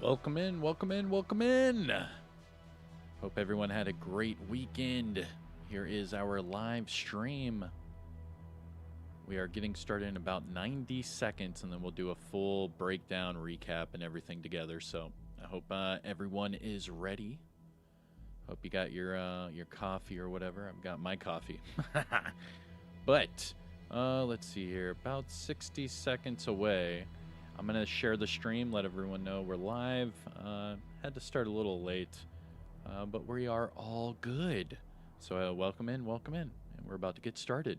Welcome in, welcome in, welcome in. Hope everyone had a great weekend. Here is our live stream. We are getting started in about 90 seconds, and then we'll do a full breakdown, recap, and everything together. So I hope everyone is ready. Hope you got your coffee or whatever. I've got my coffee. But let's see here. About 60 seconds away. I'm going to share the stream, let everyone know we're live. Had to start a little late, but we are all good. So welcome in, and we're about to get started.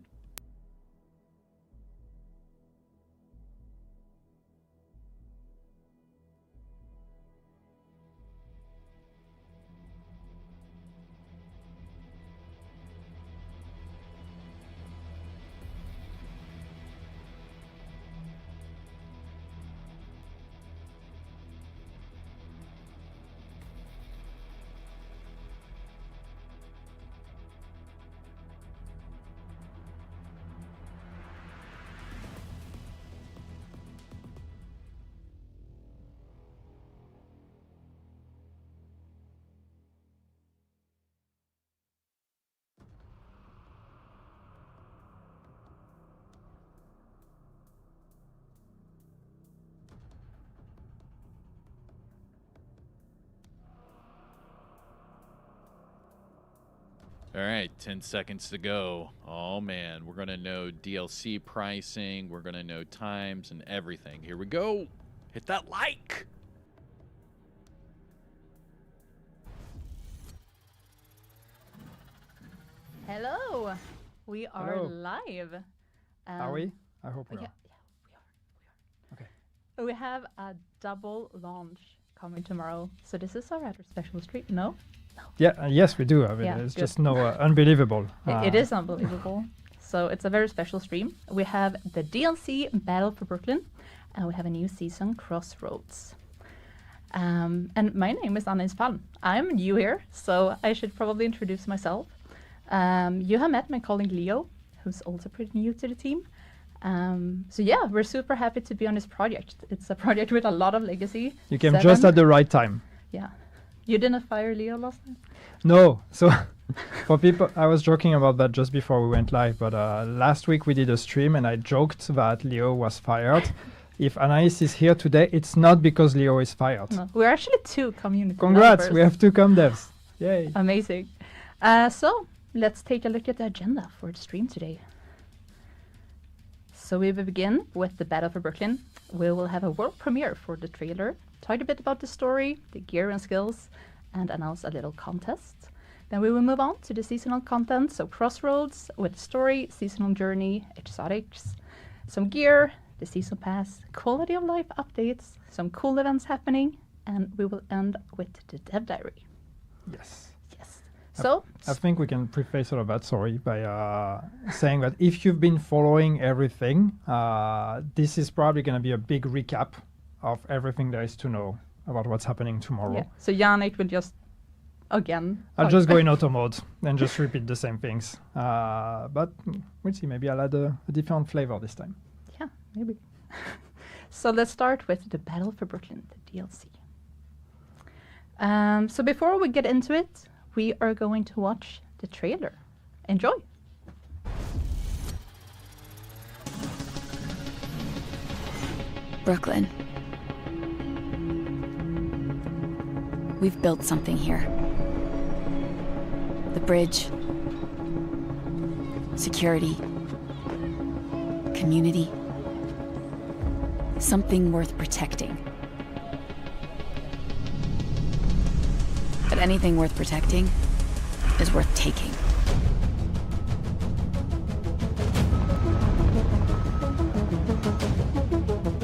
All right, 10 seconds to go. Oh man, we're gonna know DLC pricing, we're gonna know times and everything. Here we go. Hit that like. Hello, we are Hello. live. Are we? I hope we are. Yeah, we are. Okay. We have a double launch coming tomorrow, so this is a rather special stream. No? Yeah, yes, we do. I mean, Yeah, it's good. just unbelievable. It is unbelievable. So it's a very special stream. We have the DLC Battle for Brooklyn, and we have a new season, Crossroads. And my name is Anna Isfalm. I'm new here, so I should probably introduce myself. You have met my colleague Leo, who's also pretty new to the team. So yeah, we're super happy to be on this project. It's a project with a lot of legacy. You came just at the right time. Yeah. You didn't fire Leo last time? No, so for people, I was joking about that just before we went live, but last week we did a stream and I joked that Leo was fired. If Anais is here today, it's not because Leo is fired. No, we're actually two community Congrats, members. we have two com devs. Yay. Amazing. So let's take a look at the agenda for the stream today. So we will begin with the Battle for Brooklyn. We will have a world premiere for the trailer, talk a bit about the story, the gear and skills, and announce a little contest. Then we will move on to the seasonal content, so Crossroads with story, seasonal journey, exotics, some gear, the season pass, quality of life updates, some cool events happening, and we will end with the dev diary. Yes. Yes. So I think we can preface all of that, sorry, by saying that if you've been following everything, this is probably going to be a big recap of everything there is to know about what's happening tomorrow. yeah. So Yannick will just again. I'll just go in auto mode and just repeat the same things. But we'll see, maybe I'll add a different flavor this time. Yeah, maybe. So let's start with the Battle for Brooklyn, the DLC. So before we get into it, we are going to watch the trailer. Enjoy. Brooklyn. We've built something here. The bridge. Security. Community. Something worth protecting. But anything worth protecting is worth taking.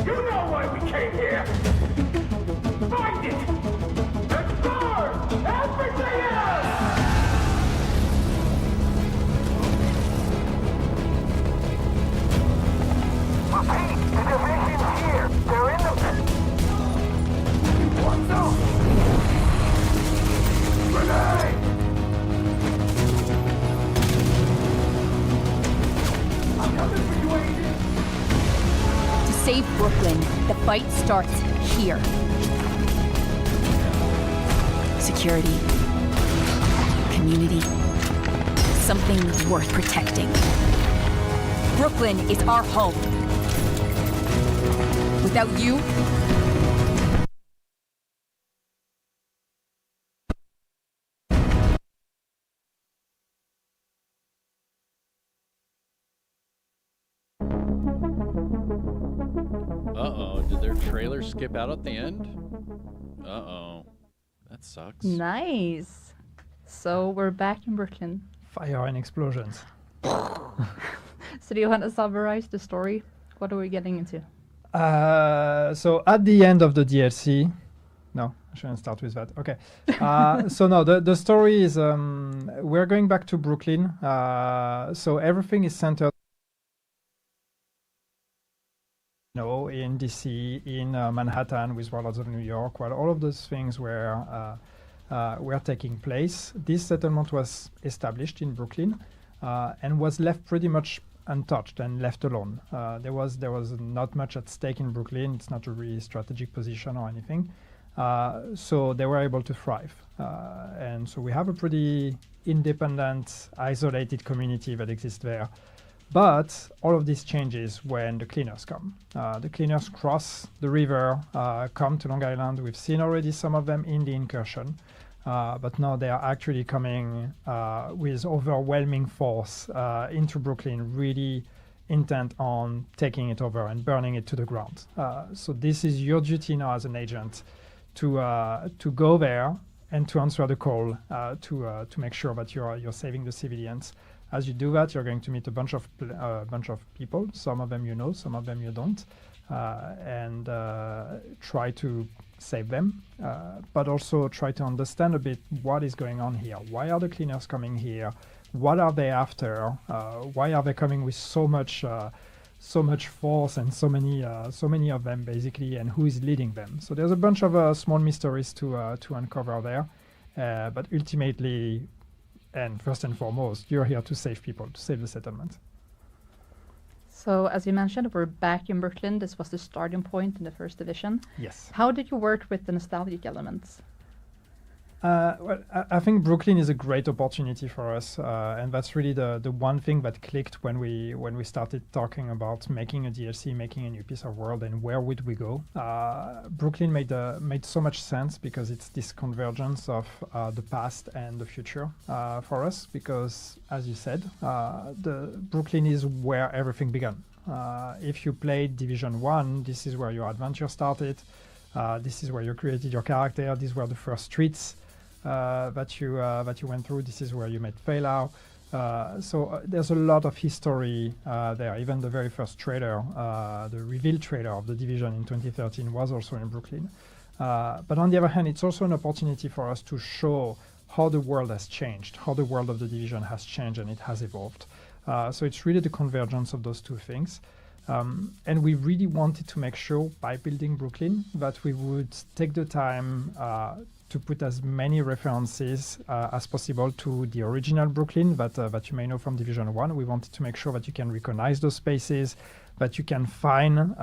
You know why we came here! Find it! And burn everything else! Repeat, the division's here! They're in the... What's up? Grenade! I'm coming for you, Agent! To save Brooklyn, the fight starts here. security, community, something worth protecting. Brooklyn is our home. Without you, Uh-oh, did their trailer skip out at the end? Uh-oh, that sucks. Nice. So we're back in Brooklyn. Fire and explosions. So do you want to summarize the story? What are we getting into? So at the end of the DLC, no, I shouldn't start with that. Okay. So no, the story is we're going back to Brooklyn. So everything is centered, in DC, in Manhattan, with Warlords of New York. Well, all of those things were taking place. This settlement was established in Brooklyn and was left pretty much untouched and left alone. There was not much at stake in Brooklyn. It's not a really strategic position or anything. So they were able to thrive. And so we have a pretty independent, isolated community that exists there. But all of this changes when the cleaners come. The cleaners cross the river, come to Long Island. We've seen already some of them in the incursion. But now they are actually coming with overwhelming force into Brooklyn, really intent on taking it over and burning it to the ground. So this is your duty now as an agent to go there and to answer the call to make sure that you're saving the civilians. As you do that, you're going to meet a bunch of people. Some of them you know, some of them you don't, and try to save them, but also try to understand a bit what is going on here. Why are the cleaners coming here? What are they after? Why are they coming with so much force and so many of them basically? And who is leading them? So there's a bunch of small mysteries to uncover there, but ultimately, and first and foremost, you're here to save people, to save the settlement. So as you mentioned, we're back in Brooklyn. This was the starting point in the first division. Yes. How did you work with the nostalgic elements? Well, I think Brooklyn is a great opportunity for us, and that's really the one thing that clicked when we started talking about making a DLC, making a new piece of world, and where would we go. Brooklyn made so much sense because it's this convergence of the past and the future for us. Because, as you said, the Brooklyn is where everything began. If you played Division 1, this is where your adventure started. This is where you created your character. These were the first streets that you went through. This is where you met Fela. So there's a lot of history there. Even the very first trailer, the reveal trailer of The Division in 2013 was also in Brooklyn. But on the other hand, it's also an opportunity for us to show how the world has changed, how the world of The Division has changed and it has evolved. So it's really the convergence of those two things. And we really wanted to make sure by building Brooklyn that we would take the time to put as many references as possible to the original Brooklyn that you may know from Division 1. We wanted to make sure that you can recognize those spaces, that you can find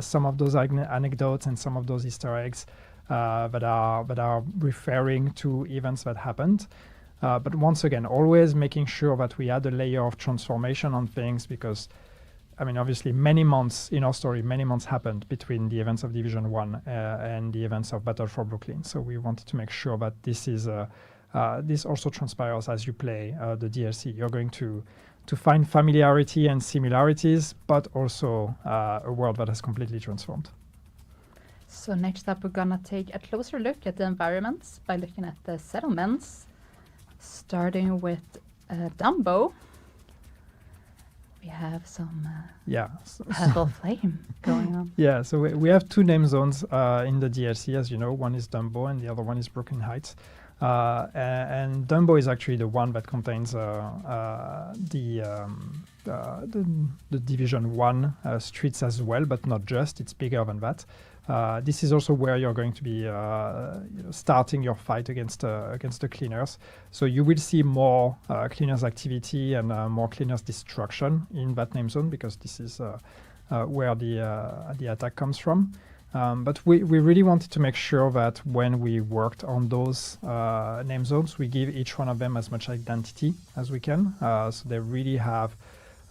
some of those anecdotes and some of those Easter eggs that are referring to events that happened. But once again, always making sure that we add a layer of transformation on things because, I mean, obviously, many months in our story, many months happened between the events of Division 1 and the events of Battle for Brooklyn. So we wanted to make sure that this also transpires as you play the DLC. You're going to find familiarity and similarities, but also a world that has completely transformed. So next up, we're gonna take a closer look at the environments by looking at the settlements, starting with Dumbo. We have some purple flame going on. Yeah, so we have two name zones in the DLC, as you know. One is Dumbo and the other one is Brooklyn Heights. And Dumbo is actually the one that contains the Division 1 streets as well, but not just. It's bigger than that. This is also where you're going to be starting your fight against the cleaners. So you will see more cleaners activity and more cleaners destruction in that name zone because this is where the attack comes from. But we really wanted to make sure that when we worked on those name zones, we give each one of them as much identity as we can. So they really have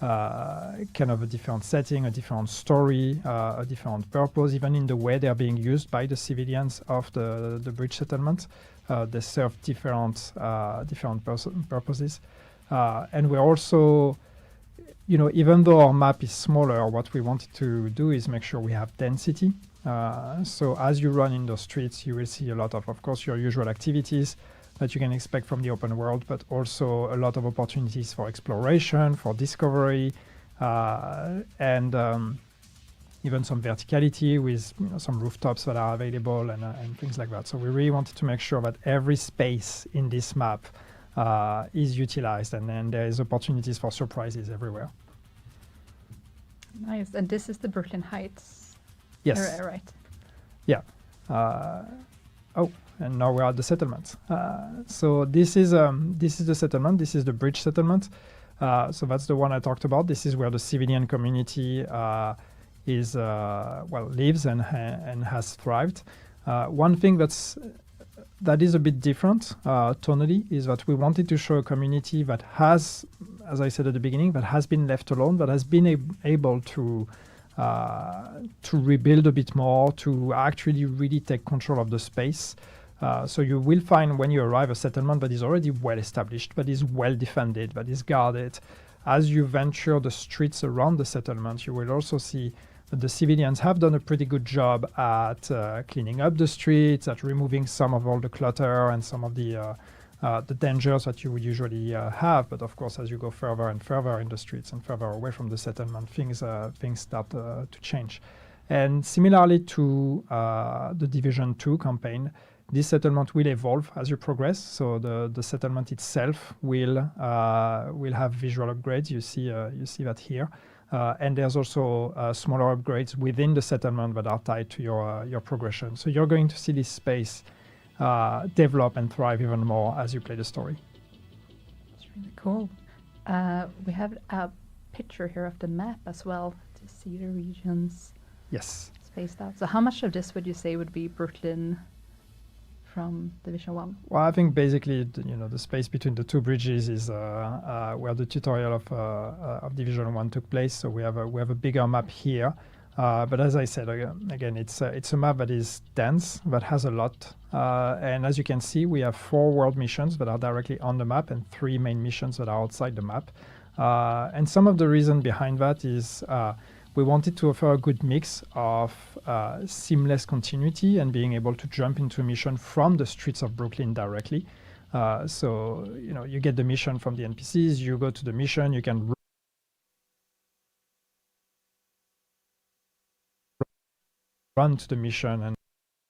kind of a different setting, a different story, a different purpose, even in the way they are being used by the civilians of the bridge settlement. They serve different purposes. And we're also, even though our map is smaller, what we wanted to do is make sure we have density. So as you run in those streets, you will see a lot of course, your usual activities that you can expect from the open world, but also a lot of opportunities for exploration, for discovery, and even some verticality with some rooftops that are available and things like that. So we really wanted to make sure that every space in this map is utilized, and then there is opportunities for surprises everywhere. Nice. And this is the Brooklyn Heights. Yes. Right. Yeah. And now we're at the settlement. So this is the settlement. This is the bridge settlement. So that's the one I talked about. This is where the civilian community lives and has thrived. One thing that is a bit different tonally is that we wanted to show a community that has, as I said at the beginning, that has been left alone, that has been able to rebuild a bit more, to actually really take control of the space. So you will find when you arrive a settlement that is already well established, that is well defended, that is guarded. As you venture the streets around the settlement, you will also see that the civilians have done a pretty good job at cleaning up the streets, at removing some of all the clutter and some of the dangers that you would usually have. But of course, as you go further and further in the streets and further away from the settlement, things start to change. And similarly to the Division 2 campaign, this settlement will evolve as you progress. So the settlement itself will have visual upgrades. You see that here. And there's also smaller upgrades within the settlement that are tied to your progression. So you're going to see this space develop and thrive even more as you play the story. It's really cool. We have a picture here of the map as well to see the regions. Yes. Spaced out. So how much of this would you say would be Brooklyn from Division 1? Well, I think basically, the space between the two bridges is where the tutorial of Division 1 took place. So we have a bigger map here. But as I said, again, it's a map that is dense, that has a lot. And as you can see, we have 4 world missions that are directly on the map and 3 main missions that are outside the map. And some of the reason behind that is we wanted to offer a good mix of seamless continuity and being able to jump into a mission from the streets of Brooklyn directly. So, you get the mission from the NPCs, you go to the mission, you can run to the mission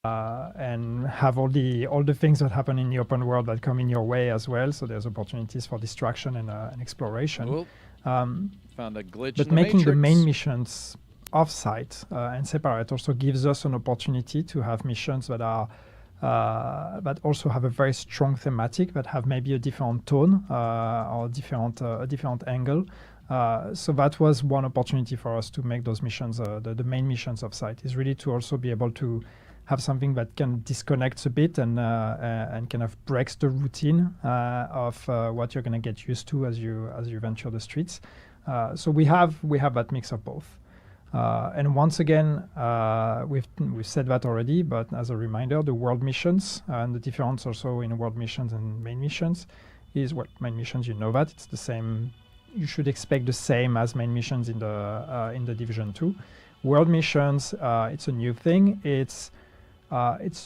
and have all the things that happen in the open world that come in your way as well. So there's opportunities for distraction and exploration. Found a glitch. But in the making the Matrix. main missions off-site and separate also gives us an opportunity to have missions that are that also have a very strong thematic, that have maybe a different tone or a different angle. So that was one opportunity for us to make those missions, the main missions off-site, is really to also be able to have something that can disconnect a bit and kind of breaks the routine of what you're going to get used to as you venture the streets. So we have that mix of both. And once again, we've said that already, but as a reminder, the world missions and the difference also in world missions and main missions is main missions, that it's the same. You should expect the same as main missions in the Division 2. World missions, it's a new thing. It's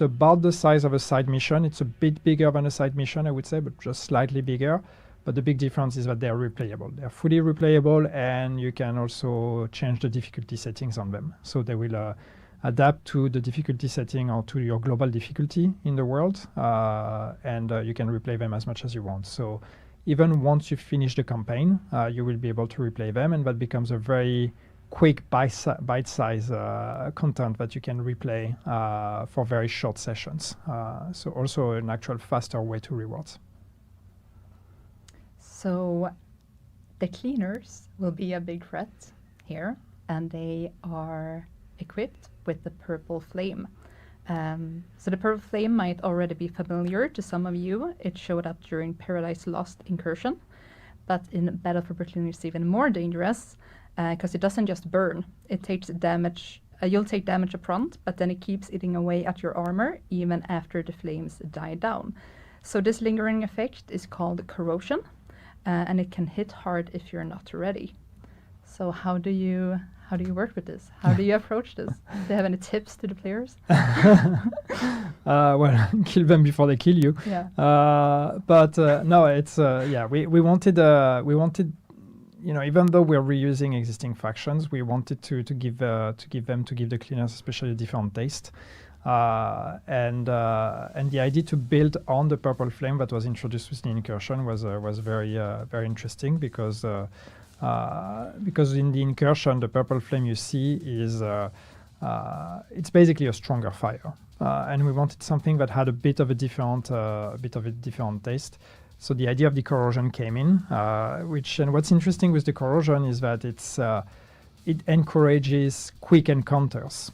about the size of a side mission. It's a bit bigger than a side mission, I would say, but just slightly bigger. But the big difference is that they're replayable. They're fully replayable, and you can also change the difficulty settings on them. So they will adapt to the difficulty setting or to your global difficulty in the world, and you can replay them as much as you want. So even once you finish the campaign, you will be able to replay them, and that becomes a very quick bite-size content that you can replay for very short sessions. So also an actual faster way to rewards. So the cleaners will be a big threat here, and they are equipped with the purple flame. So the purple flame might already be familiar to some of you. It showed up during Paradise Lost incursion, but in Battle for Brooklyn it's even more dangerous because it doesn't just burn. It takes damage. You'll take damage up front, but then it keeps eating away at your armor even after the flames die down. So this lingering effect is called corrosion, and it can hit hard if you're not ready. So how do you work with this? How do you approach this? Do you have any tips to the players? Well, kill them before they kill you. Yeah. But no, it's we wanted, even though we're reusing existing factions, we wanted to give the cleaners especially a different taste. And the idea to build on the purple flame that was introduced with the incursion was very interesting because in the incursion the purple flame you see is it's basically a stronger fire, and we wanted something that had a bit of a different taste. So the idea of the corrosion came in, and what's interesting with the corrosion is that it encourages quick encounters,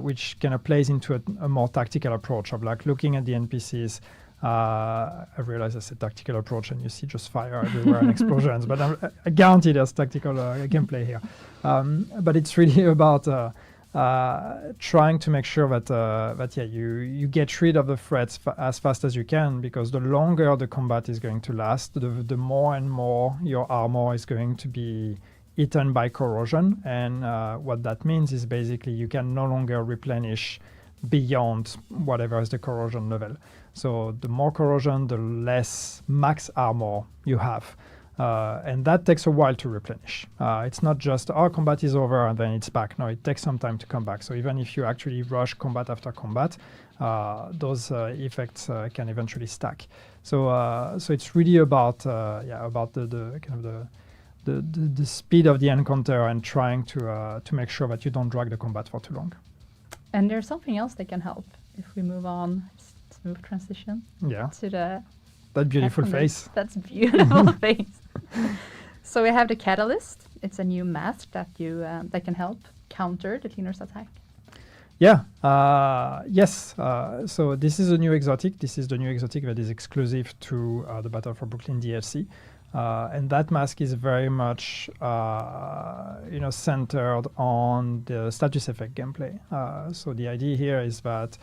which kind of plays into a more tactical approach of like looking at the NPCs. I realize I said tactical approach and you see just fire everywhere and explosions, but I guarantee there's tactical gameplay here. But it's really about trying to make sure that you get rid of the threats as fast as you can, because the longer the combat is going to last, the more and more your armor is going to be eaten by corrosion. And what that means is basically you can no longer replenish beyond whatever is the corrosion level. So the more corrosion, the less max armor you have. And that takes a while to replenish. It's not just, combat is over and then it's back. No, it takes some time to come back. So even if you actually rush combat after combat, those effects can eventually stack. So it's really about the kind of the speed of the encounter and trying to make sure that you don't drag the combat for too long. And there's something else that can help if we move on. Smooth transition. Yeah. To that beautiful face. That's beautiful face. So we have the Catalyst. It's a new mask that that can help counter the cleaner's attack. Yeah. Yes. So this is a new exotic. This is the new exotic that is exclusive to the Battle for Brooklyn DLC. And that mask is very much, centered on the status effect gameplay. So the idea here is that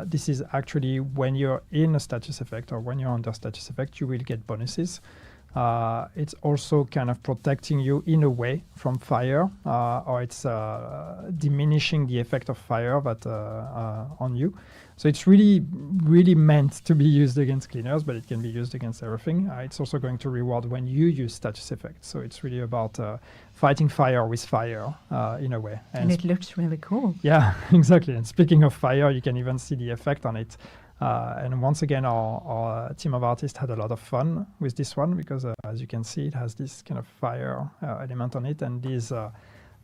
this is actually when you're in a status effect or when you're under status effect, you will get bonuses. It's also kind of protecting you in a way from fire, or it's diminishing the effect of fire that on you. So it's really, really meant to be used against cleaners, but it can be used against everything. It's also going to reward when you use status effects. So it's really about fighting fire with fire in a way. And it looks really cool. Yeah, exactly. And speaking of fire, you can even see the effect on it. And once again, our team of artists had a lot of fun with this one because, as you can see, it has this kind of fire element on it, and these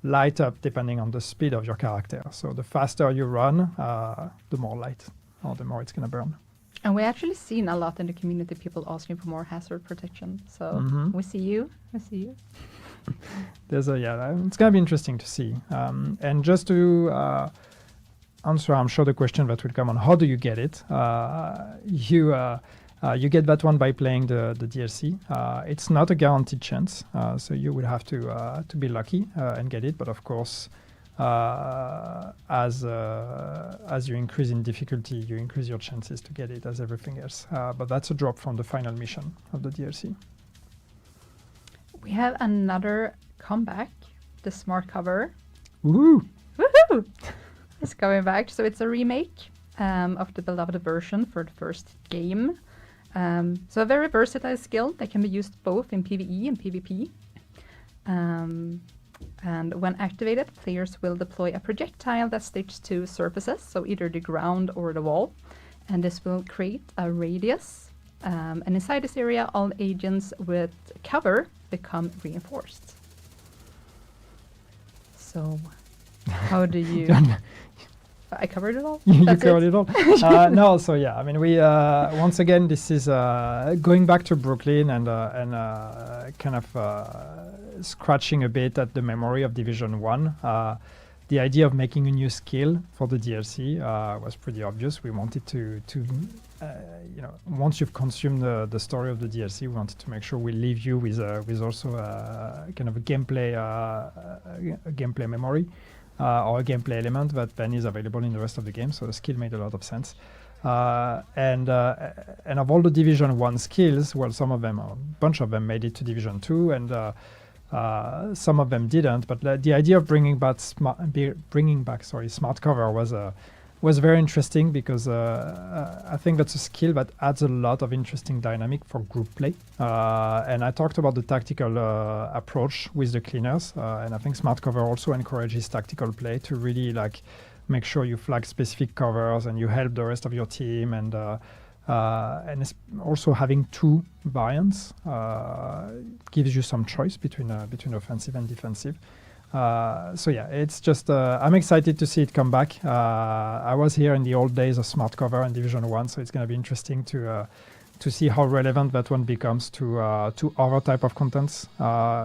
light up depending on the speed of your character. So the faster you run, the more light, or the more it's going to burn. And we actually seen a lot in the community, people asking for more hazard protection. So we see you. I see you. It's going to be interesting to see. And just to answer, I'm sure, the question that will come on how do you get it? You get that one by playing the DLC. It's not a guaranteed chance, so you will have to be lucky and get it. But of course, as you increase in difficulty, you increase your chances to get it, as everything else. But that's a drop from the final mission of the DLC. We have another comeback, the smart cover. Woohoo! Woohoo! It's coming back. So it's a remake of the beloved version for the first game. So a very versatile skill that can be used both in PvE and PvP. And when activated, players will deploy a projectile that sticks to surfaces, so either the ground or the wall. And this will create a radius. And inside this area, all agents with cover become reinforced. So how do you... I covered it all? You covered it all. No, so yeah, I mean, we once again, this is going back to Brooklyn and kind of scratching a bit at the memory of Division 1. the idea of making a new skill for the DLC was pretty obvious. We wanted to once you've consumed the story of the DLC, we wanted to make sure we leave you with also kind of a gameplay memory or a gameplay element that then is available in the rest of the game. So the skill made a lot of sense. And of all the Division 1 skills, well, some of them, a bunch of them made it to Division 2, and some of them didn't. But the idea of bringing back smart cover was very interesting, because I think that's a skill that adds a lot of interesting dynamic for group play. And I talked about the tactical approach with the cleaners, and I think smart cover also encourages tactical play to really make sure you flag specific covers and you help the rest of your team, and also having two variants gives you some choice between offensive and defensive. So yeah, it's just I'm excited to see it come back. I was here in the old days of smart cover and Division 1, so it's going to be interesting to see how relevant that one becomes to other type of contents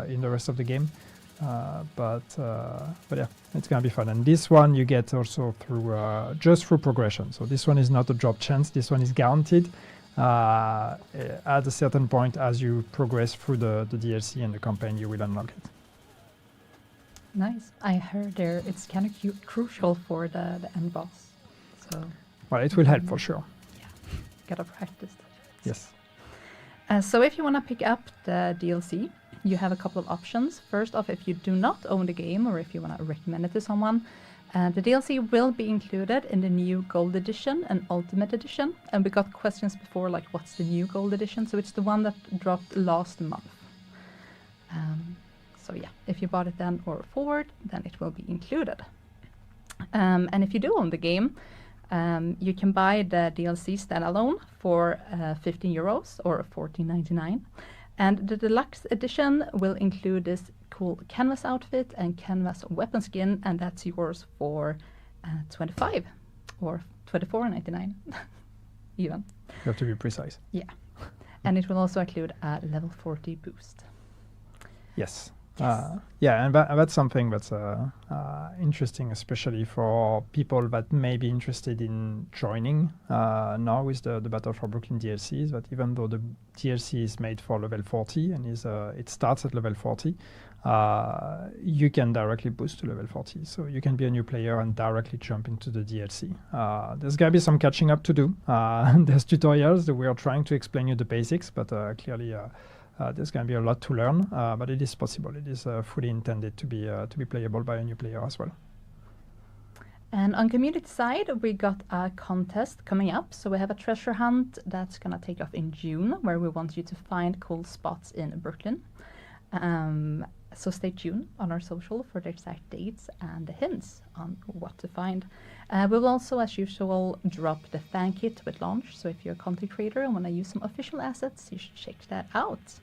in the rest of the game. But yeah, it's gonna be fun. And this one you get also through just through progression. So this one is not a drop chance. This one is guaranteed at a certain point. As you progress through the DLC and the campaign, you will unlock it. Nice. I heard it's kind of crucial for the end boss. So Well, it will help for sure. yeah, gotta practice that. Yes. So if you want to pick up the DLC, you have a couple of options. First off, if you do not own the game, or if you want to recommend it to someone, the DLC will be included in the new Gold Edition and Ultimate Edition. And we got questions before, like, what's the new Gold Edition? So it's the one that dropped last month. So yeah, if you bought it then or forward, then it will be included. And if you do own the game, you can buy the DLC standalone for 15 euros or 14.99. And the deluxe edition will include this cool canvas outfit and canvas weapon skin, and that's yours for 25 or 24.99 even. You have to be precise. Yeah. And it will also include a level 40 boost. Yes. Yes. Yeah, and that's something that's interesting, especially for people that may be interested in joining now with the Battle for Brooklyn DLCs, that even though the DLC is made for level 40 and it starts at level 40, you can directly boost to level 40. So you can be a new player and directly jump into the DLC. There's going to be some catching up to do. There's tutorials that we are trying to explain you the basics, but clearly there's going to be a lot to learn, but it is possible. It is fully intended to be playable by a new player as well. And on community side, we got a contest coming up. So we have a treasure hunt that's going to take off in June, where we want you to find cool spots in Brooklyn. So stay tuned on our social for the exact dates and the hints on what to find. We will also, as usual, drop the fan kit with launch. So if you're a content creator and want to use some official assets, you should check that out.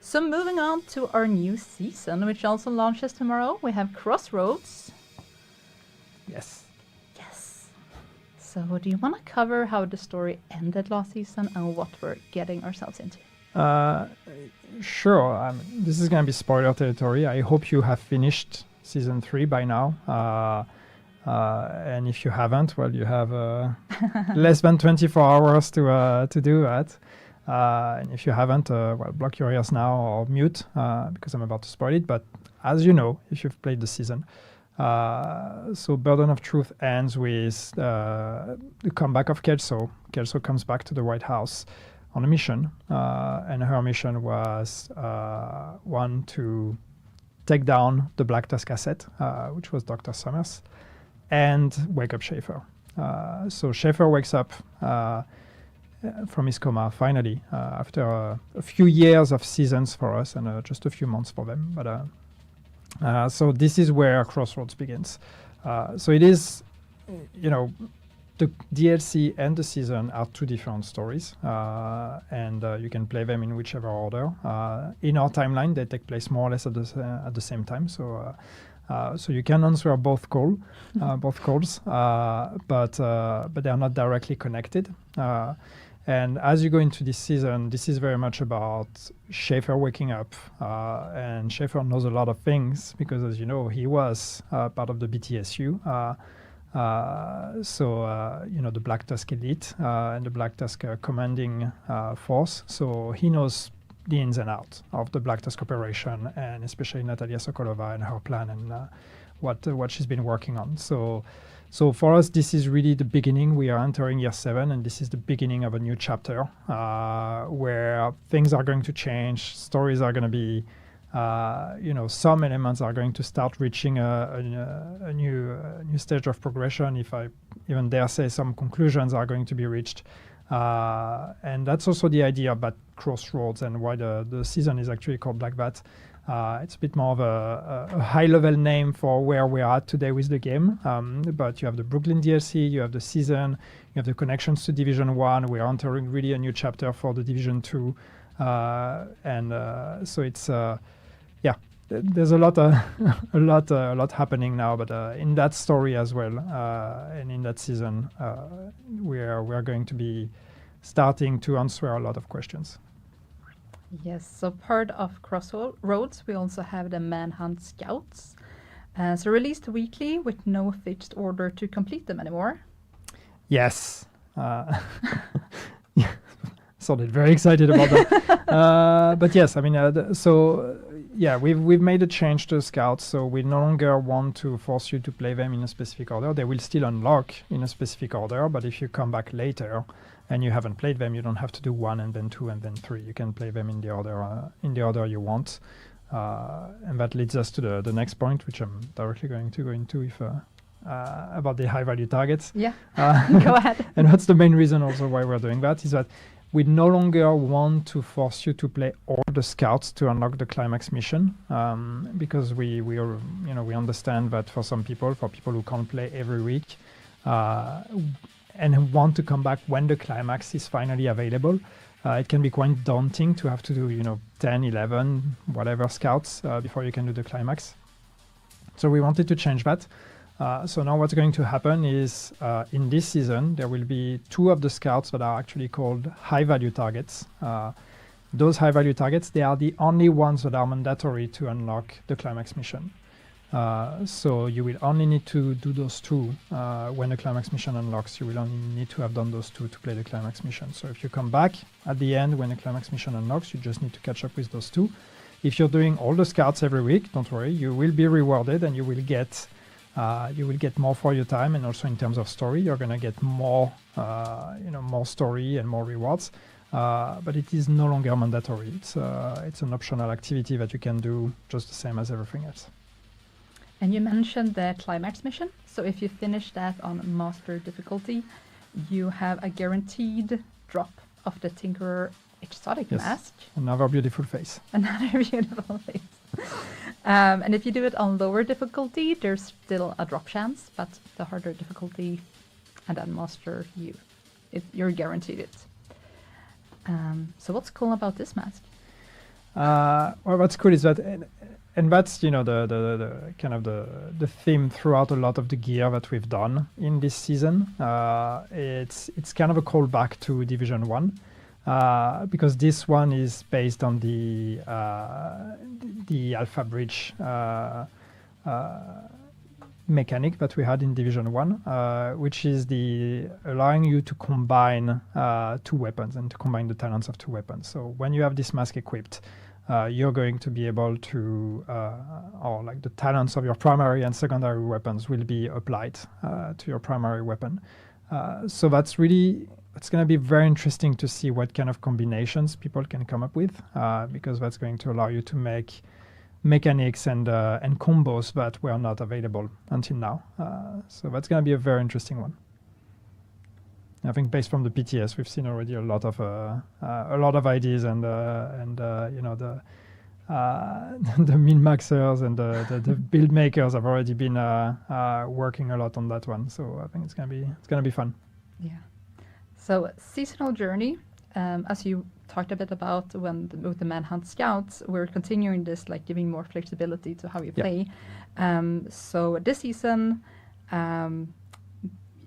So moving on to our new season, which also launches tomorrow, we have Crossroads. Yes. Yes. So do you want to cover how the story ended last season and what we're getting ourselves into? Sure. This is going to be spoiler territory. I hope you have finished season 3 by now. And if you haven't, well, you have less than 24 hours to do that. And if you haven't, well, block your ears now or mute because I'm about to spoil it. But as you know, if you've played the season, so Burden of Truth ends with the comeback of Kelso. Kelso comes back to the White House on a mission, and her mission was one to take down the Black Tusk asset, which was Dr. Summers, and wake up Schaefer. So Schaefer wakes up from his coma finally after a few years of seasons for us and just a few months for them. But so this is where Crossroads begins. So it is, the DLC and the season are two different stories, and you can play them in whichever order. In our timeline, they take place more or less at the same time. So you can answer both calls, but they are not directly connected. And as you go into this season, this is very much about Schaefer waking up. And Schaefer knows a lot of things because, as you know, he was part of the BTSU. The Black Tusk elite and the Black Tusk commanding force. So he knows the ins and outs of the Black Tusk operation, and especially Natalia Sokolova and her plan and what she's been working on. So for us, this is really the beginning. We are entering year 7, and this is the beginning of a new chapter where things are going to change. Stories are going to be, some elements are going to start reaching a new stage of progression. If I even dare say, some conclusions are going to be reached. And that's also the idea about Crossroads and why the season is actually called like that. It's a bit more of a high-level name for where we are at today with the game. But you have the Brooklyn DLC, you have the season, you have the connections to Division 1. We are entering really a new chapter for the Division 2. So it's, there's a lot happening now. But in that story as well, and in that season, we are going to be starting to answer a lot of questions. Yes, so part of Crossroads, we also have the Manhunt Scouts. So released weekly with no fixed order to complete them anymore. Yes. Sounded very excited about that. But yes, I mean, we've made a change to Scouts, so we no longer want to force you to play them in a specific order. They will still unlock in a specific order, but if you come back later and you haven't played them, you don't have to do 1 and then 2 and then 3. You can play them in the order you want. And that leads us to the next point, which I'm directly going to go into about the high-value targets. Yeah, go ahead. And that's the main reason also why we're doing that, is that we no longer want to force you to play all the scouts to unlock the climax mission, because we understand that for people who can't play every week and who want to come back when the climax is finally available, it can be quite daunting to have to do 10, 11, whatever scouts before you can do the climax. So we wanted to change that. So now what's going to happen is in this season, there will be 2 of the scouts that are actually called high-value targets. Those high-value targets, they are the only ones that are mandatory to unlock the climax mission. So you will only need to do those 2 when the climax mission unlocks. You will only need to have done those 2 to play the climax mission. So if you come back at the end when the climax mission unlocks, you just need to catch up with those 2. If you're doing all the scouts every week, don't worry, you will be rewarded and you will get more for your time, and also in terms of story, you're going to get more, more story and more rewards. But it is no longer mandatory. It's an optional activity that you can do just the same as everything else. And you mentioned the climax mission. So if you finish that on master difficulty, you have a guaranteed drop of the Tinkerer exotic mask. Another beautiful face. Another beautiful face. And if you do it on lower difficulty, there's still a drop chance, but the harder difficulty and then master, you're guaranteed it. So what's cool about this mask? Well, what's cool is that, and that's the kind of the theme throughout a lot of the gear that we've done in this season. It's kind of a callback to Division 1. Because this one is based on the Alpha Bridge mechanic that we had in Division 1, which is allowing you to combine 2 weapons and to combine the talents of 2 weapons. So when you have this mask equipped, you're going to be able to, or like the talents of your primary and secondary weapons will be applied to your primary weapon. So that's really, it's going to be very interesting to see what kind of combinations people can come up with, because that's going to allow you to make mechanics and combos that were not available until now. So that's going to be a very interesting one. I think based from the PTS, we've seen already a lot of ideas and the min-maxers and the build makers have already been working a lot on that one. So I think it's gonna be fun. Yeah. So seasonal journey, as you talked a bit about with the Manhunt Scouts, we're continuing this, like giving more flexibility to how you play. So this season,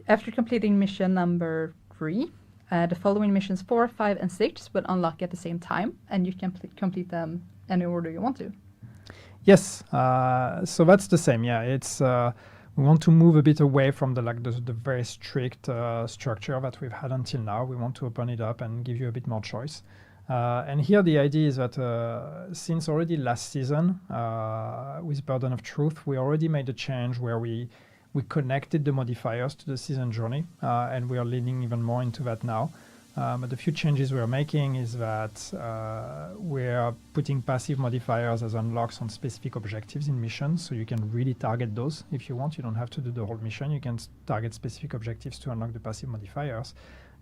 after completing mission number 3, The following missions 4, 5, and 6 will unlock at the same time, and you can complete them any order you want to. Yes, so that's the same. Yeah, it's we want to move a bit away from the very strict structure that we've had until now. We want to open it up and give you a bit more choice. And here the idea is that since already last season with Burden of Truth, we already made a change where we connected the modifiers to the season journey, and we are leaning even more into that now. But the few changes we're making is that we're putting passive modifiers as unlocks on specific objectives in missions, so you can really target those if you want. You don't have to do the whole mission. You can target specific objectives to unlock the passive modifiers.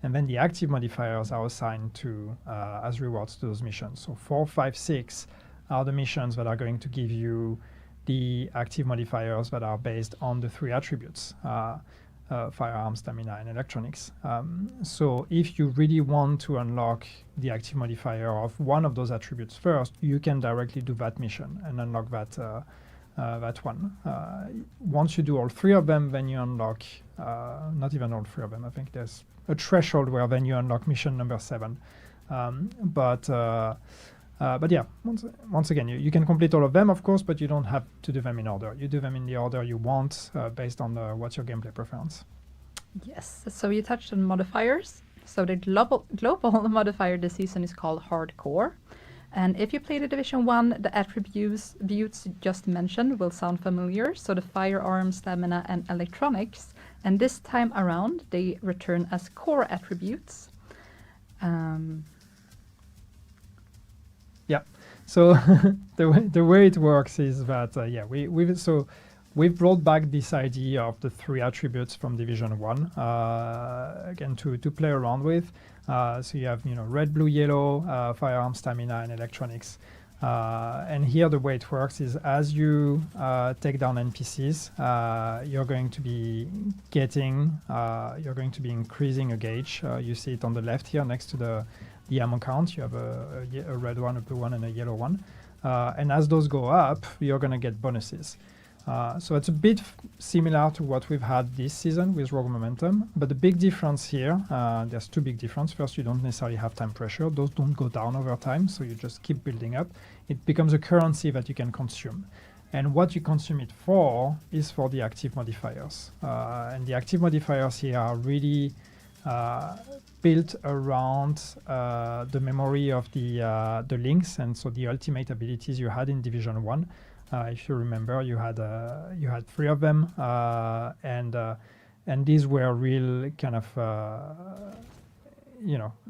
And then the active modifiers are assigned to as rewards to those missions. So 4, 5, 6 are the missions that are going to give you the active modifiers that are based on the 3 attributes. Firearms, stamina, and electronics. So if you really want to unlock the active modifier of one of those attributes first, you can directly do that mission and unlock that one. Once you do all 3 of them, then you unlock, not even all 3 of them, I think there's a threshold where then you unlock mission number 7. But yeah, once again, you can complete all of them, of course, but you don't have to do them in order. You do them in the order you want based on what's your gameplay preference. Yes, so you touched on modifiers. So the global modifier this season is called Hardcore. And if you play the Division 1, the attributes just mentioned will sound familiar. So the firearms, stamina, and electronics. And this time around, they return as core attributes. Yeah. So the way it works is that we've brought back this idea of the 3 attributes from Division 1 again to play around with. So you have red, blue, yellow, firearms, stamina, and electronics. And here the way it works is as you take down NPCs, you're going to be increasing a gauge. You see it on the left here next to the ammo count. You have a red one, a blue one, and a yellow one. And as those go up, you're going to get bonuses. So it's a bit similar to what we've had this season with Rogue Momentum. But the big difference here, there's 2 big differences. First, you don't necessarily have time pressure. Those don't go down over time, so you just keep building up. It becomes a currency that you can consume. And what you consume it for is for the active modifiers. And the active modifiers here are really built around the memory of the links, and so the ultimate abilities you had in Division 1. If you remember, you had 3 of them, and these were real kind of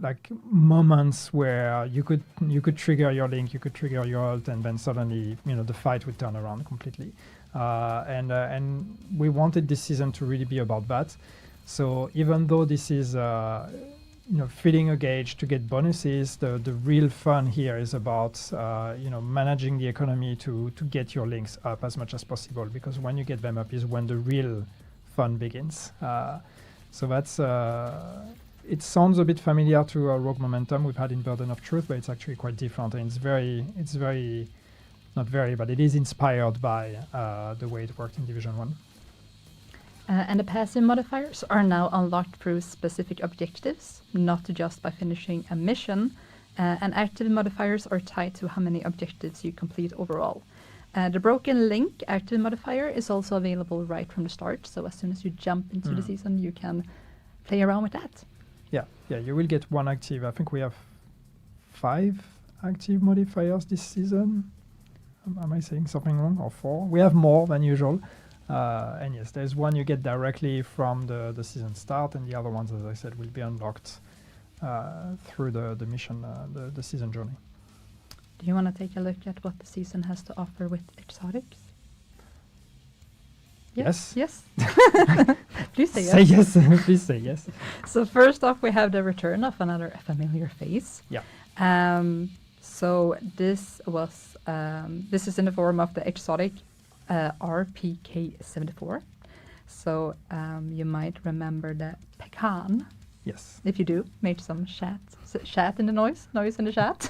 like moments where you could trigger your link, you could trigger your ult, and then suddenly the fight would turn around completely. And we wanted this season to really be about that. So even though this is filling a gauge to get bonuses, the real fun here is about managing the economy to get your links up as much as possible, because when you get them up is when the real fun begins. So that's it sounds a bit familiar to Rogue Momentum we've had in Burden of Truth, but it's actually quite different, and but it is inspired by the way it worked in Division 1. And the passive modifiers are now unlocked through specific objectives, not just by finishing a mission. And active modifiers are tied to how many objectives you complete overall. The Broken Link active modifier is also available right from the start. So as soon as you jump into the season, you can play around with that. Yeah, you will get 1 active. I think we have 5 active modifiers this season. Am I saying something wrong? Or 4? We have more than usual. And yes, there's one you get directly from the season start, and the other ones, as I said, will be unlocked through the mission, the season journey. Do you want to take a look at what the season has to offer with exotics? Yes. Yes. Please say yes. Say yes. Please say yes. So first off, we have the return of another familiar face. Yeah. So this is in the form of the exotic RPK-74. So you might remember the pecan. Yes. If you do, make some chat in the noise in the chat.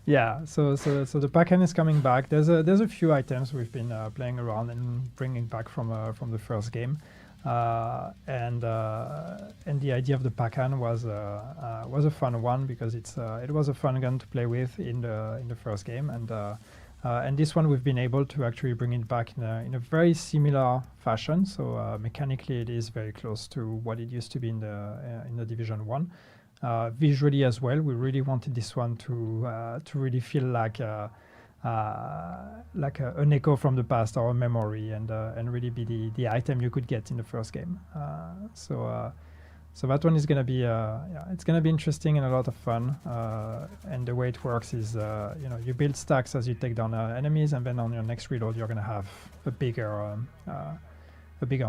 Yeah. So the pecan is coming back. There's a few items we've been playing around and bringing back from the first game. And the idea of the Pacan was a fun one because it was a fun gun to play with in the first game, and this one we've been able to actually bring it back in a very similar fashion. So mechanically it is very close to what it used to be in the Division 1. Visually as well, we really wanted this one to really feel like an echo from the past or a memory, and really be the item you could get in the first game. So that one is gonna be it's gonna be interesting and a lot of fun. And the way it works is you build stacks as you take down enemies, and then on your next reload you're gonna have a bigger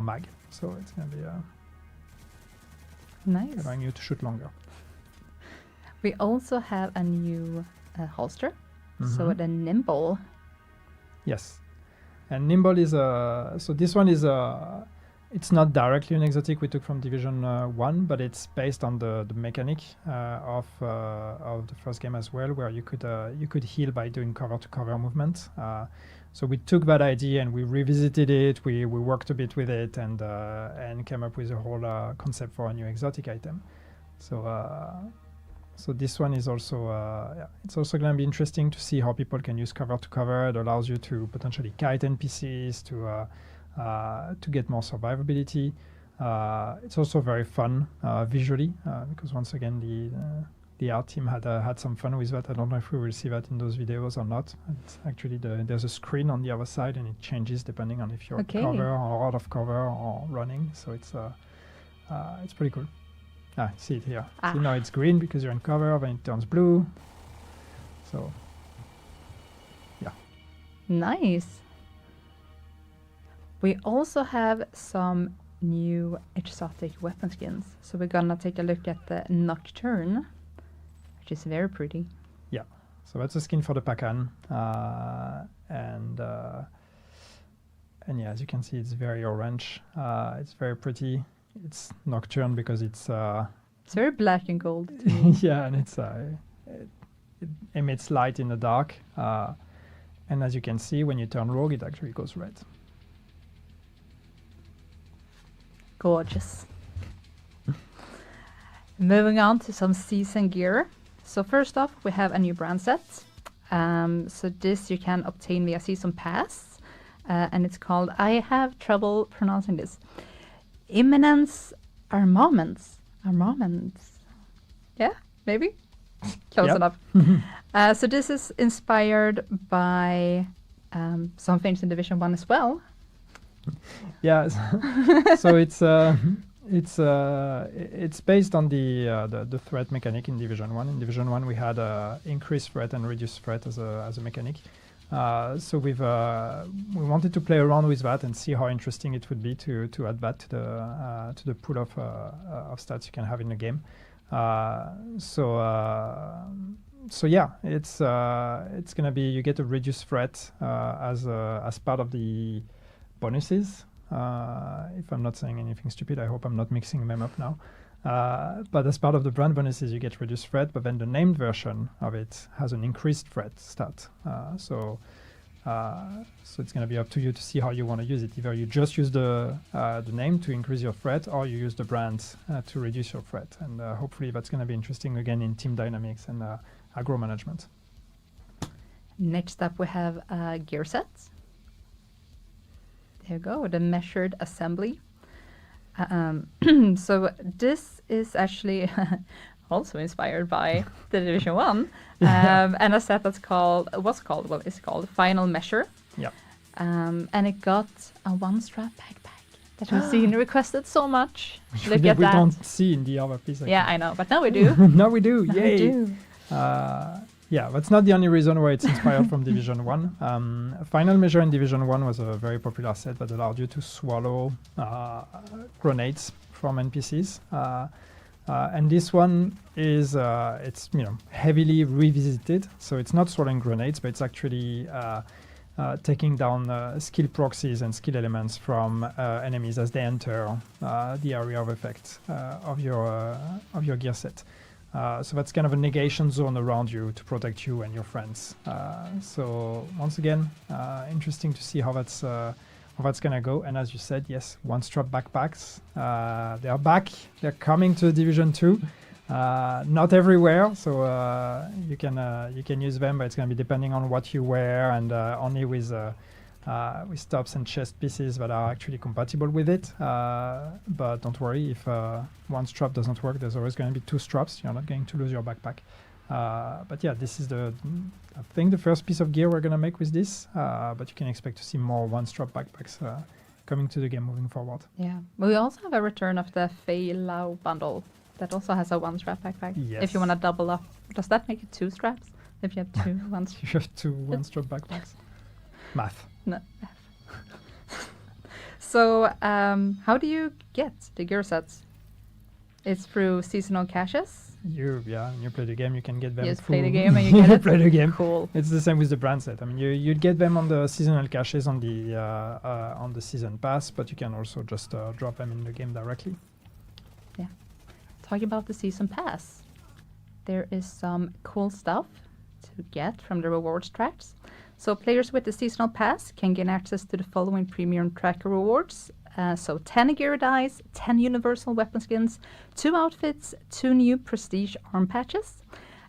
mag. So it's gonna be Nice. allowing you to shoot longer. We also have a new holster. So the Nimble. Yes, and Nimble is so this one is it's not directly an exotic we took from Division 1, but it's based on the mechanic of the first game as well, where you could heal by doing cover to cover movement. So we took that idea and we revisited it. We worked a bit with it and came up with a whole concept for a new exotic item. So this one is also it's also going to be interesting to see how people can use cover to cover. It allows you to potentially kite NPCs to get more survivability. It's also very fun visually because once again the art team had some fun with that. I don't know if we will see that in those videos or not. It's actually there's a screen on the other side and it changes depending on if you're cover or out of cover or running. So it's pretty cool. See it here. See, now it's green because you're in cover, then it turns blue. So, yeah. Nice. We also have some new exotic weapon skins. So we're gonna take a look at the Nocturne, which is very pretty. Yeah. So that's a skin for the Pacan, and yeah, as you can see, it's very orange. It's very pretty. It's Nocturne because it's very black and gold to me. yeah, and it emits light in the dark, and as you can see, when you turn rogue, it actually goes red. Gorgeous. Moving on to some season gear. So first off, we have a new brand set. So this you can obtain via season pass, and it's called, I have trouble pronouncing this, Imminence Armaments. Yeah, maybe? Close enough. So this is inspired by some things in Division 1 as well. Yeah, so it's based on the threat mechanic in Division 1. In Division 1 we had increased threat and reduced threat as a mechanic. So we wanted to play around with that and see how interesting it would be to add that to the pool of stats you can have in the game. So yeah, it's gonna be, you get a reduced threat as part of the bonuses. If I'm not saying anything stupid, I hope I'm not mixing them up now. But as part of the brand bonuses, you get reduced threat, but then the named version of it has an increased threat stat. So it's going to be up to you to see how you want to use it. Either you just use the name to increase your threat, or you use the brand to reduce your threat. And hopefully that's going to be interesting again in team dynamics and aggro management. Next up, we have gear sets. There you go, the measured assembly. So this is actually also inspired by the Division 1, and a set that's called Final Measure. Yeah. And it got a one-strap backpack that we've seen requested so much. Look at we that. We don't see in the other piece. Yeah, I know, but now we do. Now we do. Now Yay! we do. Yeah, that's not the only reason why it's inspired from Division 1. Final Measure in Division 1 was a very popular set that allowed you to swallow grenades from NPCs. And this one is it's heavily revisited, so it's not swallowing grenades, but it's actually taking down skill proxies and skill elements from enemies as they enter the area of effect of your gear set. So that's kind of a negation zone around you to protect you and your friends. So once again, interesting to see how how that's gonna go. And as you said, yes, one-strap backpacks. They are back. They're coming to Division 2. Not everywhere, so you can use them, but it's gonna be depending on what you wear and only with tops and chest pieces that are actually compatible with it. But don't worry, if one strap doesn't work, there's always going to be 2 straps. You're not going to lose your backpack. But yeah, this is I think the first piece of gear we're going to make with this. But you can expect to see more one-strap backpacks coming to the game moving forward. Yeah. We also have a return of the Fei Lao bundle that also has a one-strap backpack. Yes. If you want to double up. Does that make it 2 straps? If you have 2 ones? You have 2 one-strap backpacks. Math. No. So, how do you get the gear sets? It's through seasonal caches. You play the game, you can get them. You just through play the game and you get it. play the game. Cool. It's the same with the brand set. I mean, you'd get them on the seasonal caches on the season pass, but you can also just drop them in the game directly. Yeah. Talking about the season pass, there is some cool stuff to get from the rewards tracks. So players with the seasonal pass can gain access to the following premium tracker rewards. So 10 gear dice, 10 universal weapon skins, 2 outfits, 2 new prestige arm patches.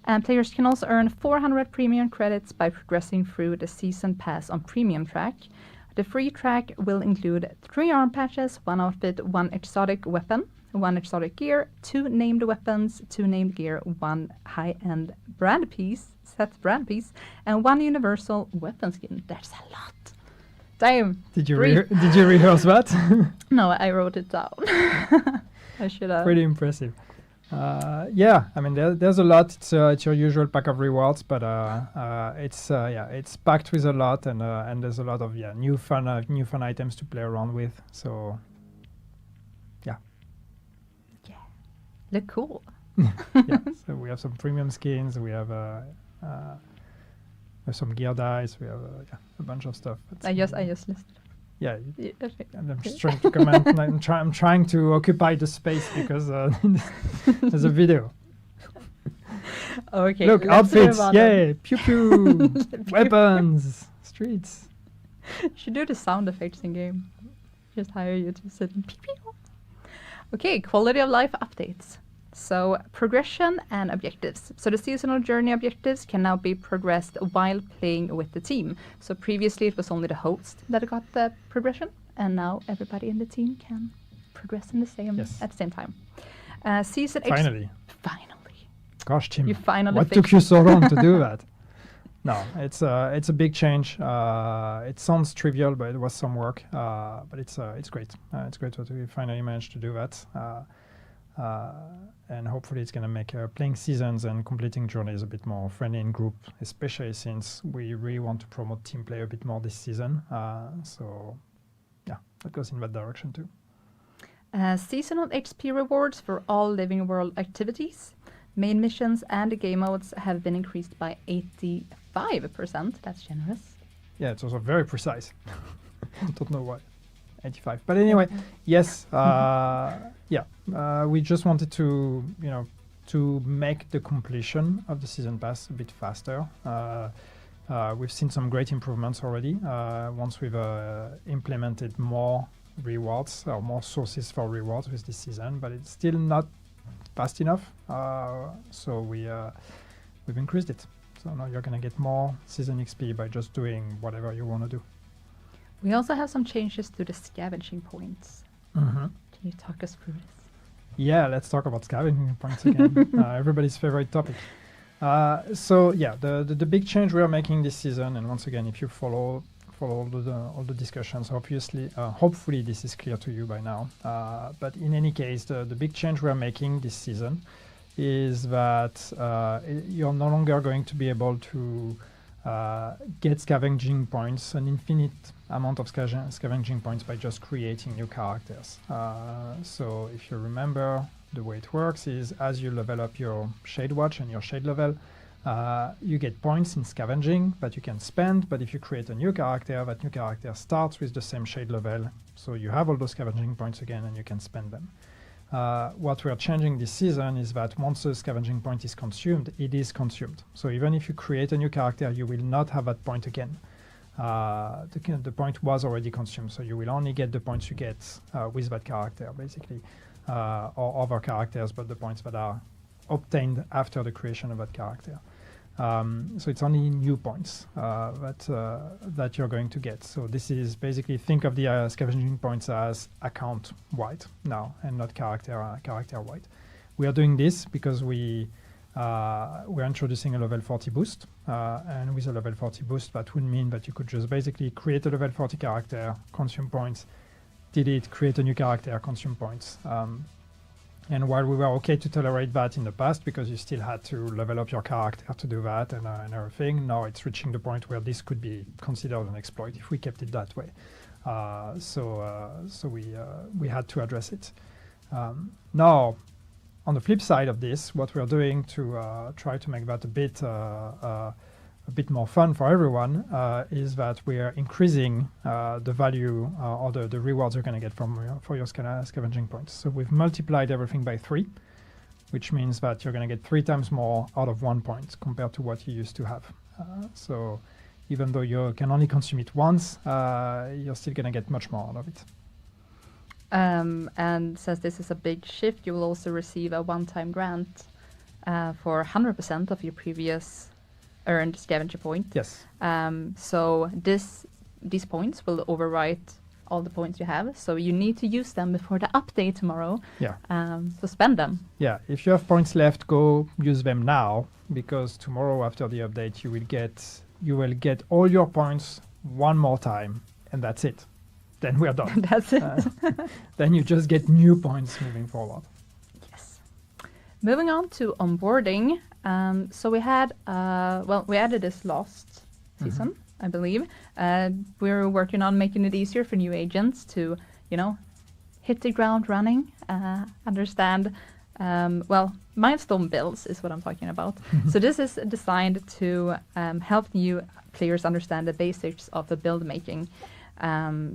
And players can also earn 400 premium credits by progressing through the season pass on premium track. The free track will include 3 arm patches, 1 outfit, 1 exotic weapon, 1 exotic gear, 2 named weapons, 2 named gear, 1 high-end brand piece, and 1 universal weapon skin. That's a lot. Damn. Did you rehearse that? No, I wrote it down. I should have. Pretty impressive. Yeah, I mean there's a lot. It's your usual pack of rewards, but it's packed with a lot, and there's a lot of new fun items to play around with. So yeah. Look cool. Yeah. So we have some premium skins. We have some gear dice. We have a bunch of stuff. I just listed. Yeah. Okay. And I'm just trying to comment. I'm trying to occupy the space because there's a video. Okay. Look, outfits. Yay! Pew pew. Weapons. Streets. Should do the sound effects in game. Just hire you to sit and pew pew. Okay, quality of life updates. So progression and objectives. So the seasonal journey objectives can now be progressed while playing with the team. So previously it was only the host that got the progression, and now everybody in the team can progress in the same at the same time. Finally. Gosh, Tim, you finally what took you so long to do that? No, it's a big change. It sounds trivial, but it was some work. But it's great. It's great that we finally managed to do that. And hopefully it's going to make playing seasons and completing journeys a bit more friendly in group, especially since we really want to promote team play a bit more this season. So yeah, that goes in that direction too. Seasonal XP rewards for all Living World activities. Main missions and the game modes have been increased by 85%. That's generous. Yeah, it's also very precise. Don't know why. 85. But anyway, yes, we just wanted to, to make the completion of the season pass a bit faster. We've seen some great improvements already once we've implemented more rewards or more sources for rewards with this season, but it's still not fast enough. So we've increased it. So now you're going to get more season XP by just doing whatever you want to do. We also have some changes to the scavenging points. Mm-hmm. Can you talk us through this? Yeah, let's talk about scavenging points again. Everybody's favorite topic. So yeah, the big change we are making this season, and once again, if you follow all the discussions, hopefully this is clear to you by now. But in any case, the big change we are making this season is that you're no longer going to be able to get scavenging points, an infinite amount of scavenging points by just creating new characters. So if you remember, the way it works is as you level up your Shade Watch and your Shade level, you get points in scavenging that you can spend, but if you create a new character, that new character starts with the same Shade level, so you have all those scavenging points again and you can spend them. What we're changing this season is that once a scavenging point is consumed, it is consumed. So even if you create a new character, you will not have that point again. the point was already consumed. So you will only get the points you get with that character, basically, or other characters, but the points that are obtained after the creation of that character. So it's only new points that you're going to get. So this is basically, think of the scavenging points as account wide now and not character wide. We are doing this because we're introducing a level 40 boost, and with a level 40 boost, that would mean that you could just basically create a level 40 character, consume points, delete, create a new character, consume points. And while we were okay to tolerate that in the past because you still had to level up your character to do that and everything, now it's reaching the point where this could be considered an exploit if we kept it that way. So we had to address it. Now, on the flip side of this, what we're doing to try to make that a bit more fun for everyone is that we are increasing the value or the rewards you're going to get for your scavenging points. So we've multiplied everything by 3, which means that you're going to get 3 times more out of 1 point compared to what you used to have. So even though you can only consume it once, you're still going to get much more out of it. And since this is a big shift, you will also receive a one-time grant for 100% of your previous earned scavenger point. Yes. So these points will overwrite all the points you have. So you need to use them before the update tomorrow. Yeah. So spend them. Yeah. If you have points left, go use them now, because tomorrow after the update, you will get all your points one more time, and that's it. Then we're done. That's it. Then you just get new points moving forward. Yes. Moving on to onboarding. So we had, we added this last season, I believe. We're working on making it easier for new agents to, hit the ground running, understand, milestone builds is what I'm talking about. So this is designed to help new players understand the basics of the build making.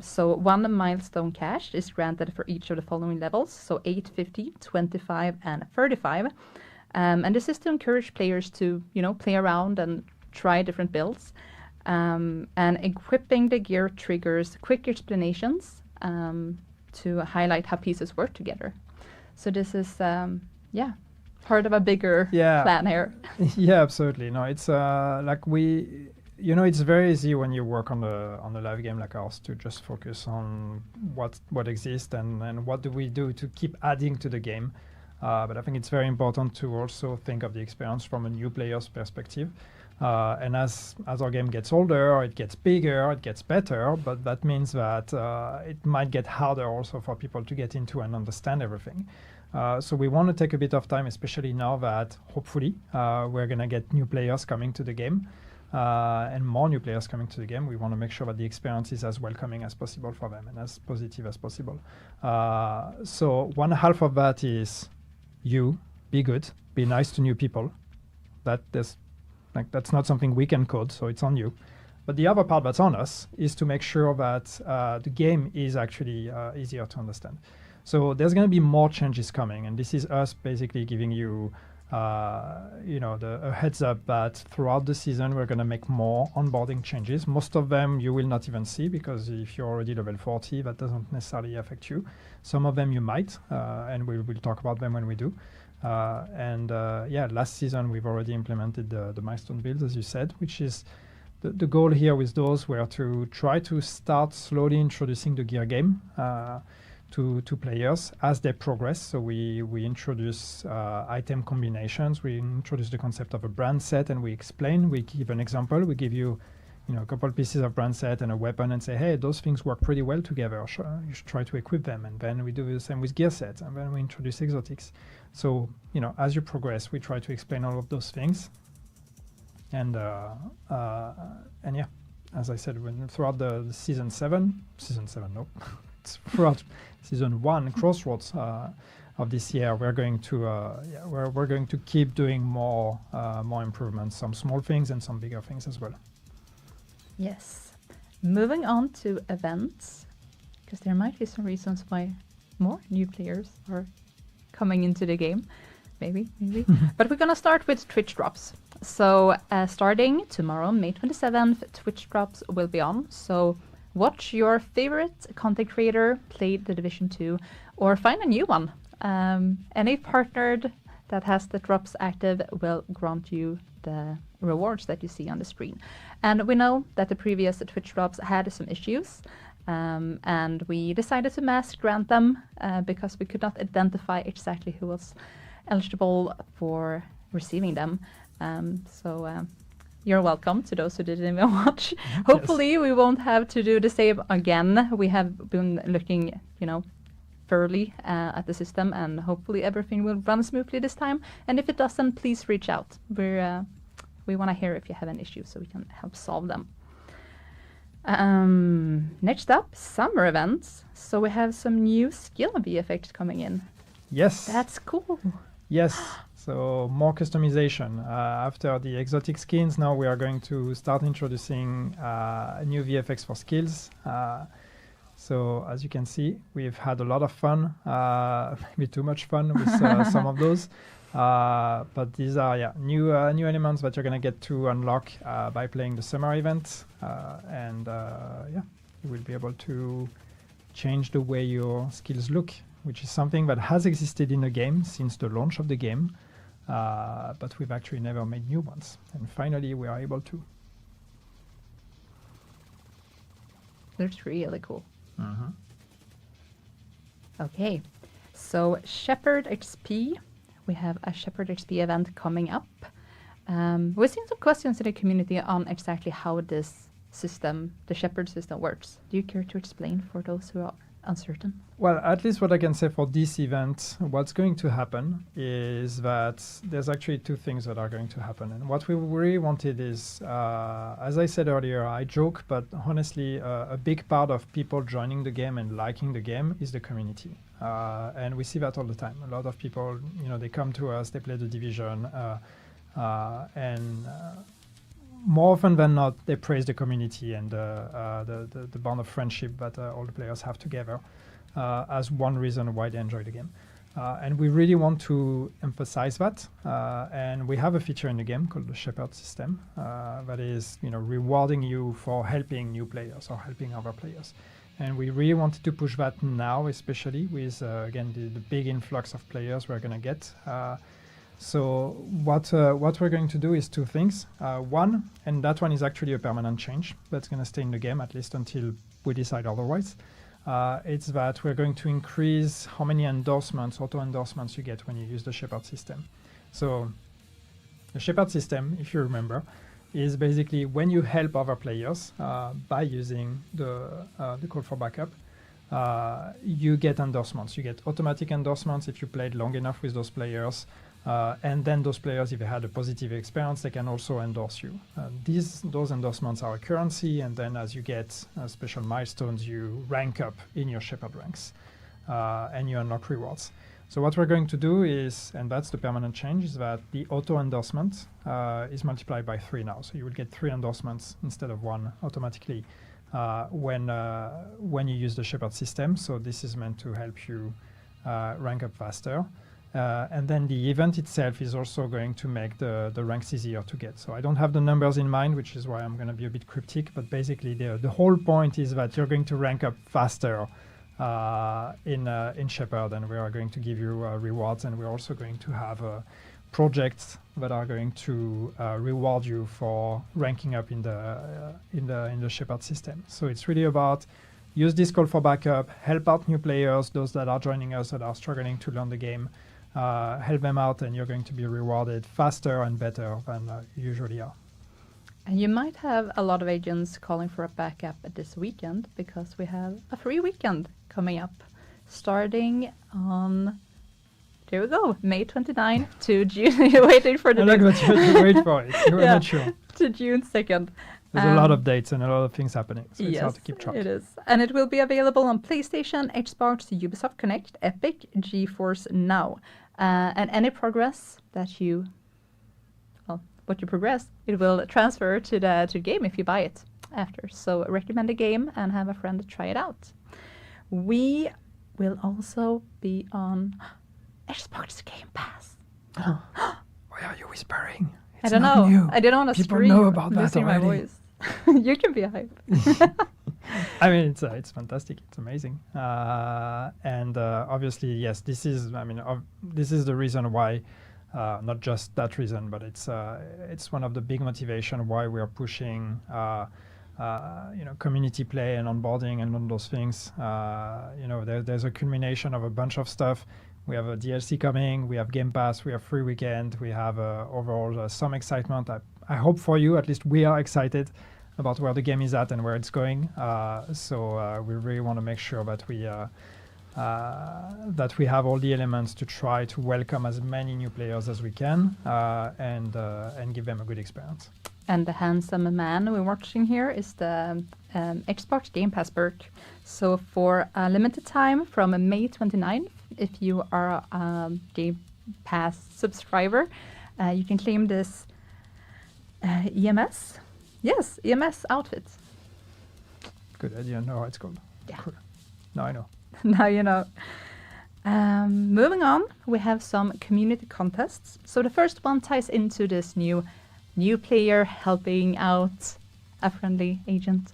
So 1 milestone cash is granted for each of the following levels, so 8, 50, 25, and 35. And this is to encourage players to, play around and try different builds. And equipping the gear triggers quick explanations to highlight how pieces work together. So this is, part of a bigger plan here. Yeah, absolutely. No, it's it's very easy when you work on a live game like ours to just focus on what exists and what do we do to keep adding to the game. But I think it's very important to also think of the experience from a new player's perspective. And as our game gets older, it gets bigger, it gets better, but that means that it might get harder also for people to get into and understand everything. So we want to take a bit of time, especially now that hopefully we're going to get new players coming to the game. And more new players coming to the game. We want to make sure that the experience is as welcoming as possible for them and as positive as possible. So one half of that is you be good, be nice to new people. That's not something we can code, so it's on you. But the other part that's on us is to make sure that the game is actually easier to understand. So there's going to be more changes coming, and this is us basically giving you a heads up that throughout the season we're going to make more onboarding changes. Most of them you will not even see, because if you're already level 40, that doesn't necessarily affect you. Some of them you might, and we'll talk about them when we do. Last season we've already implemented the milestone builds, as you said, which is the goal here with those were to try to start slowly introducing the gear game to players as they progress. So we introduce item combinations, we introduce the concept of a brand set, and we give an example, we give you a couple pieces of brand set and a weapon and say, hey, those things work pretty well together, you should try to equip them. And then we do the same with gear sets, and then we introduce exotics. So as you progress, we try to explain all of those things. And as I said, throughout the season 7, throughout season 1, Crossroads of this year, we're going to keep doing more improvements, some small things and some bigger things as well. Yes. Moving on to events, because there might be some reasons why more new players are coming into the game. Maybe. But we're going to start with Twitch drops. So starting tomorrow, May 27th, Twitch drops will be on. So watch your favorite content creator play The Division 2 or find a new one. Any partnered that has the drops active will grant you the rewards that you see on the screen. And we know that the previous Twitch drops had some issues. And we decided to mass grant them because we could not identify exactly who was eligible for receiving them. So you're welcome to those who didn't even watch. Hopefully we won't have to do the same again. We have been looking, thoroughly at the system, and hopefully everything will run smoothly this time. And if it doesn't, please reach out. We want to hear if you have an issue so we can help solve them. Next up, summer events. So we have some new skill VFX coming in. Yes. That's cool. Yes. So more customization. After the exotic skins, now we are going to start introducing new VFX for skills. So as you can see, we've had a lot of fun, maybe too much fun with some of those. But these are new elements that you're going to get to unlock by playing the summer event. You will be able to change the way your skills look, which is something that has existed in the game since the launch of the game. But we've actually never made new ones. And finally, we are able to. That's really cool. Mm-hmm. Okay, so Shepherd XP. We have a Shepherd XP event coming up. We've seen some questions in the community on exactly how this system, the Shepherd system, works. Do you care to explain for those who are uncertain? Well, at least what I can say for this event, what's going to happen is that there's actually two things that are going to happen. And what we really wanted is, as I said earlier, I joke, but honestly, a big part of people joining the game and liking the game is the community. And we see that all the time. A lot of people, they come to us, they play the Division, and more often than not, they praise the community and the bond of friendship that all the players have together as one reason why they enjoy the game. And we really want to emphasize that. And we have a feature in the game called the Shepherd system that is, rewarding you for helping new players or helping other players. And we really wanted to push that now, especially with, again, the big influx of players we're going to get. So what we're going to do is two things. One, and that one is actually a permanent change that's going to stay in the game, at least until we decide otherwise. It's that we're going to increase how many endorsements, auto-endorsements you get when you use the Shepherd system. So the Shepherd system, if you remember, is basically when you help other players by using the call for backup, you get endorsements. You get automatic endorsements if you played long enough with those players. And then those players, if they had a positive experience, they can also endorse you. Those endorsements are a currency, and then as you get special milestones, you rank up in your Shepherd ranks, and you unlock rewards. So what we're going to do is, and that's the permanent change, is that the auto endorsement is multiplied by 3 now. So you will get 3 endorsements instead of 1 automatically when you use the Shepherd system. So this is meant to help you rank up faster. And then the event itself is also going to make the ranks easier to get. So I don't have the numbers in mind, which is why I'm going to be a bit cryptic. But basically, the whole point is that you're going to rank up faster in Shepherd, and we are going to give you rewards, and we're also going to have projects that are going to reward you for ranking up in the Shepherd system. So it's really about use this call for backup, help out new players, those that are joining us that are struggling to learn the game. Help them out, and you're going to be rewarded faster and better than you usually are. And you might have a lot of agents calling for a backup this weekend, because we have a free weekend coming up, starting on, there we go, May 29 to June. You're waiting for the I like that you had to wait for it. You were not sure. To June 2nd. There's a lot of dates and a lot of things happening, so yes, it's hard to keep track. It is. And it will be available on PlayStation, Xbox, Ubisoft Connect, Epic, GeForce Now. And any progress that what you progress, it will transfer to the game if you buy it after. So recommend the game and have a friend try it out. We will also be on Xbox Game Pass. Why are you whispering? I don't not know. new. I didn't want to People scream know about that losing my already. voice. You can be hype. I mean, it's fantastic. It's amazing. And obviously, yes, this is. I mean, this is the reason why. Not just that reason, but it's one of the big motivation why we are pushing. Community play and onboarding and all those things. There's a culmination of a bunch of stuff. We have a DLC coming. We have Game Pass. We have free weekend. We have overall some excitement. I hope for you, at least we are excited about where the game is at and where it's going. So we really want to make sure that we have all the elements to try to welcome as many new players as we can and give them a good experience. And the handsome man we're watching here is the Xbox Game Pass perk. So for a limited time from May 29th, if you are a Game Pass subscriber, you can claim this EMS. Yes, EMS outfit. Good idea. Know how it's called. Yeah. Cool. Now I know. Now you know. Moving on, we have some community contests. So the first one ties into this new player helping out a friendly agent.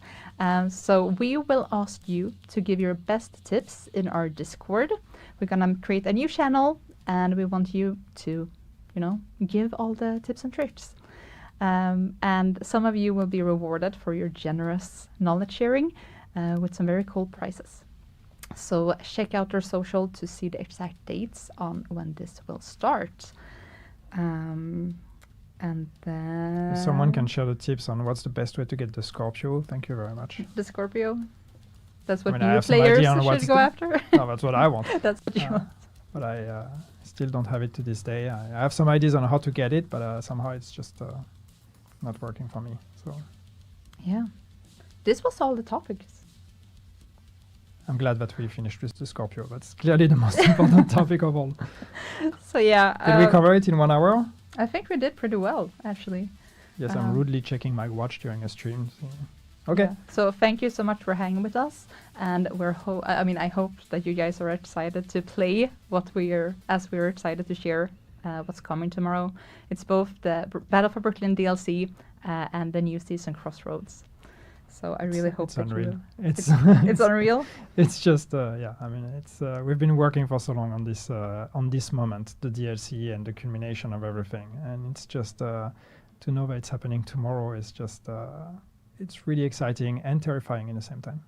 So we will ask you to give your best tips in our Discord. We're gonna create a new channel and we want you to, give all the tips and tricks. And some of you will be rewarded for your generous knowledge sharing with some very cool prizes. So check out our social to see the exact dates on when this will start. And then... If someone can share the tips on what's the best way to get the Scorpio, thank you very much. The Scorpio? That's what I new have some players idea on what's should go after? No, that's what I want. That's what you want. But I still don't have it to this day. I have some ideas on how to get it, but somehow it's just not working for me. So Yeah. This was all the topics. I'm glad that we finished with the Scorpio. That's clearly the most important topic of all. So yeah. Did we cover it in 1 hour? I think we did pretty well, actually. Yes, I'm rudely checking my watch during a stream. So. Okay. Yeah. So thank you so much for hanging with us, and I hope that you guys are excited to play we're excited to share what's coming tomorrow. It's both the Battle for Brooklyn DLC and the new season Crossroads. So I really hope it's that unreal. it's unreal. It's just it's we've been working for so long on this moment, the DLC and the culmination of everything, and it's just to know that it's happening tomorrow is just it's really exciting and terrifying in the same time.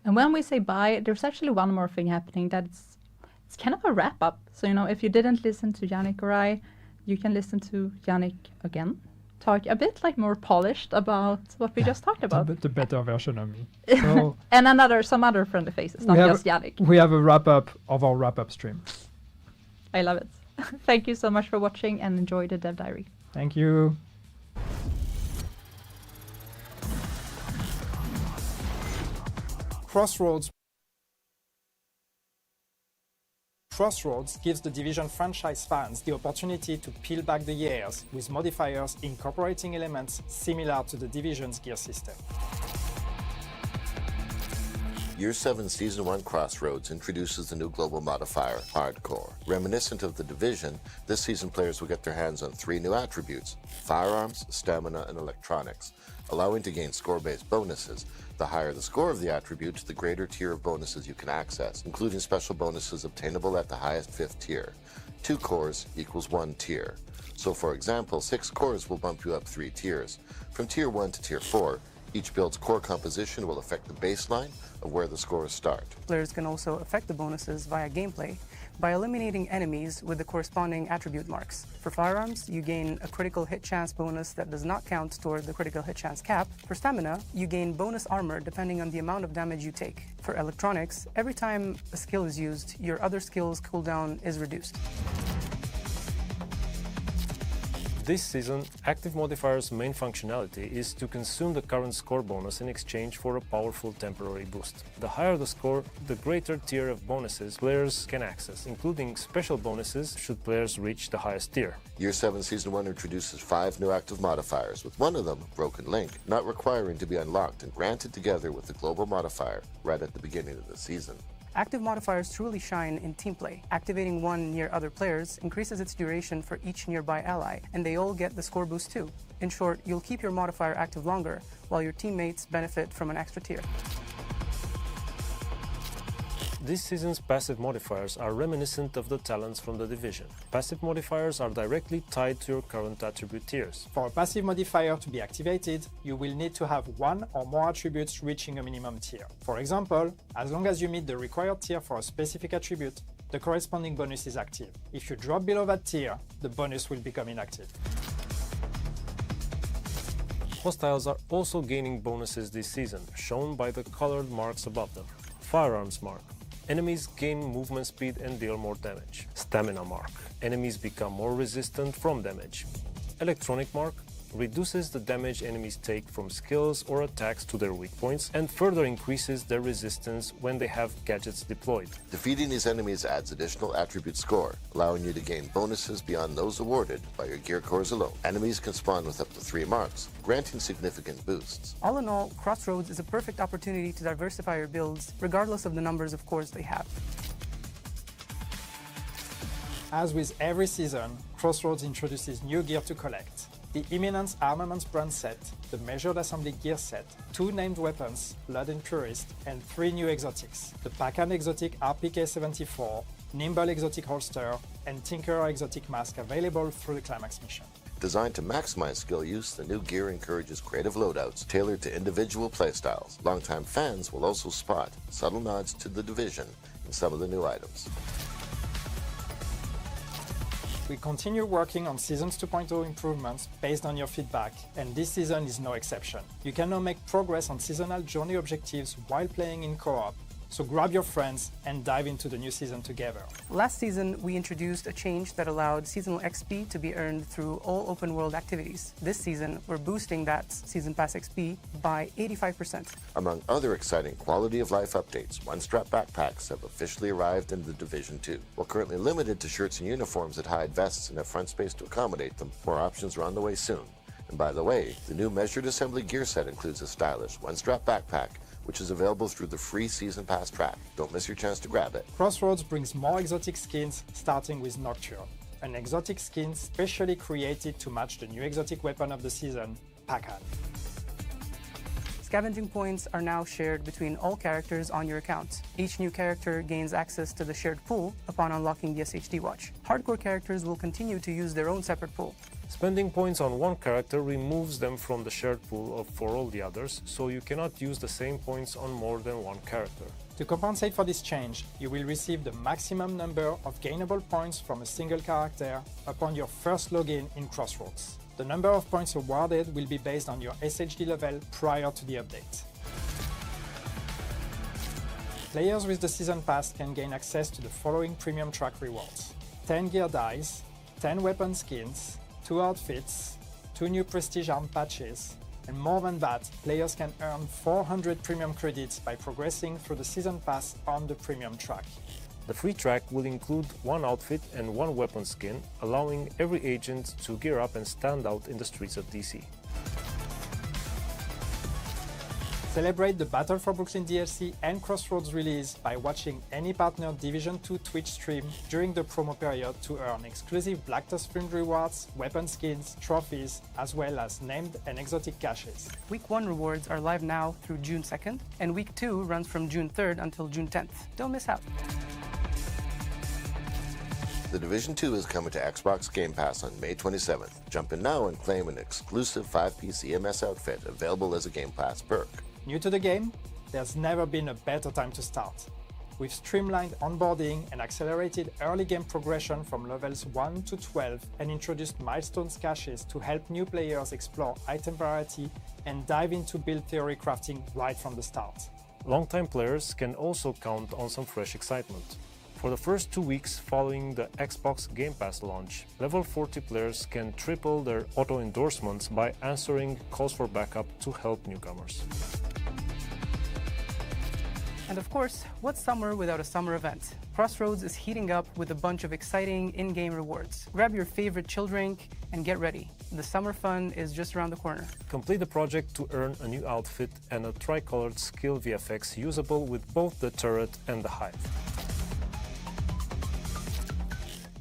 And when we say bye, there's actually one more thing happening that it's kind of a wrap up. So if you didn't listen to Yannick or I, you can listen to Yannick again. Talk a bit more polished about what we just talked about. The better version of me. So and some other friendly faces, not just Yannick. We have a wrap-up of our wrap-up stream. I love it. Thank you so much for watching and enjoy the Dev Diary. Thank you. Crossroads gives the Division franchise fans the opportunity to peel back the years with modifiers incorporating elements similar to the Division's gear system. Year 7 Season 1 Crossroads introduces the new global modifier, Hardcore. Reminiscent of the Division, this season players will get their hands on 3 new attributes: firearms, stamina, and electronics, allowing to gain score-based bonuses. The higher the score of the attribute, the greater tier of bonuses you can access, including special bonuses obtainable at the highest 5th tier. 2 cores equals 1 tier. So for example, 6 cores will bump you up 3 tiers. From tier 1 to tier 4, each build's core composition will affect the baseline of where the scores start. Players can also affect the bonuses via gameplay by eliminating enemies with the corresponding attribute marks. For firearms, you gain a critical hit chance bonus that does not count toward the critical hit chance cap. For stamina, you gain bonus armor depending on the amount of damage you take. For electronics, every time a skill is used, your other skill's cooldown is reduced. This season, Active Modifier's main functionality is to consume the current score bonus in exchange for a powerful temporary boost. The higher the score, the greater tier of bonuses players can access, including special bonuses should players reach the highest tier. Year 7 Season 1 introduces 5 new active modifiers, with one of them, Broken Link, not requiring to be unlocked and granted together with the global modifier right at the beginning of the season. Active modifiers truly shine in team play. Activating one near other players increases its duration for each nearby ally, and they all get the score boost too. In short, you'll keep your modifier active longer, while your teammates benefit from an extra tier. This season's passive modifiers are reminiscent of the talents from the Division. Passive modifiers are directly tied to your current attribute tiers. For a passive modifier to be activated, you will need to have one or more attributes reaching a minimum tier. For example, as long as you meet the required tier for a specific attribute, the corresponding bonus is active. If you drop below that tier, the bonus will become inactive. Hostiles are also gaining bonuses this season, shown by the colored marks above them. Firearms mark. Enemies gain movement speed and deal more damage. Stamina mark. Enemies become more resistant from damage. Electronic mark reduces the damage enemies take from skills or attacks to their weak points and further increases their resistance when they have gadgets deployed. Defeating these enemies adds additional attribute score, allowing you to gain bonuses beyond those awarded by your gear cores alone. Enemies can spawn with up to 3 marks, granting significant boosts. All in all, Crossroads is a perfect opportunity to diversify your builds, regardless of the numbers of cores they have. As with every season, Crossroads introduces new gear to collect. The Imminence Armaments brand set, the Measured Assembly gear set, 2 named weapons, Blood and Purist, and 3 new exotics, the Pacan exotic RPK-74, Nimble exotic holster, and Tinkerer exotic mask available through the Climax mission. Designed to maximize skill use, the new gear encourages creative loadouts tailored to individual playstyles. Longtime fans will also spot subtle nods to the Division in some of the new items. We continue working on Seasons 2.0 improvements based on your feedback, and this season is no exception. You can now make progress on seasonal journey objectives while playing in co-op, so grab your friends and dive into the new season together. Last season, we introduced a change that allowed seasonal XP to be earned through all open world activities. This season, we're boosting that Season Pass XP by 85%. Among other exciting quality of life updates, one-strap backpacks have officially arrived in the Division 2. While currently limited to shirts and uniforms that hide vests and have front space to accommodate them, more options are on the way soon. And by the way, the new Measured Assembly gear set includes a stylish one-strap backpack, which is available through the free Season Pass track. Don't miss your chance to grab it. Crossroads brings more exotic skins, starting with Nocturne, an exotic skin specially created to match the new exotic weapon of the season, Pacan. Scavenging points are now shared between all characters on your account. Each new character gains access to the shared pool upon unlocking the SHD watch. Hardcore characters will continue to use their own separate pool. Spending points on one character removes them from the shared pool for all the others, so you cannot use the same points on more than one character. To compensate for this change, you will receive the maximum number of gainable points from a single character upon your first login in Crossroads. The number of points awarded will be based on your SHD level prior to the update. Players with the Season Pass can gain access to the following premium track rewards: 10 gear dice, 10 weapon skins, 2 outfits, 2 new prestige arm patches, and more than that, players can earn 400 premium credits by progressing through the Season Pass on the premium track. The free track will include 1 outfit and 1 weapon skin, allowing every agent to gear up and stand out in the streets of DC. Celebrate the Battle for Brooklyn DLC and Crossroads release by watching any partner Division 2 Twitch stream during the promo period to earn exclusive Black Tusk themed rewards, weapon skins, trophies, as well as named and exotic caches. Week 1 rewards are live now through June 2nd, and Week 2 runs from June 3rd until June 10th. Don't miss out. The Division 2 is coming to Xbox Game Pass on May 27th. Jump in now and claim an exclusive 5-piece EMS outfit available as a Game Pass perk. New to the game? There's never been a better time to start. We've streamlined onboarding and accelerated early game progression from levels 1 to 12 and introduced milestones caches to help new players explore item variety and dive into build theory crafting right from the start. Longtime players can also count on some fresh excitement. For the first 2 weeks following the Xbox Game Pass launch, level 40 players can triple their auto-endorsements by answering calls for backup to help newcomers. And of course, what's summer without a summer event? Crossroads is heating up with a bunch of exciting in-game rewards. Grab your favorite chill drink and get ready. The summer fun is just around the corner. Complete the project to earn a new outfit and a tricolored skill VFX usable with both the turret and the hive.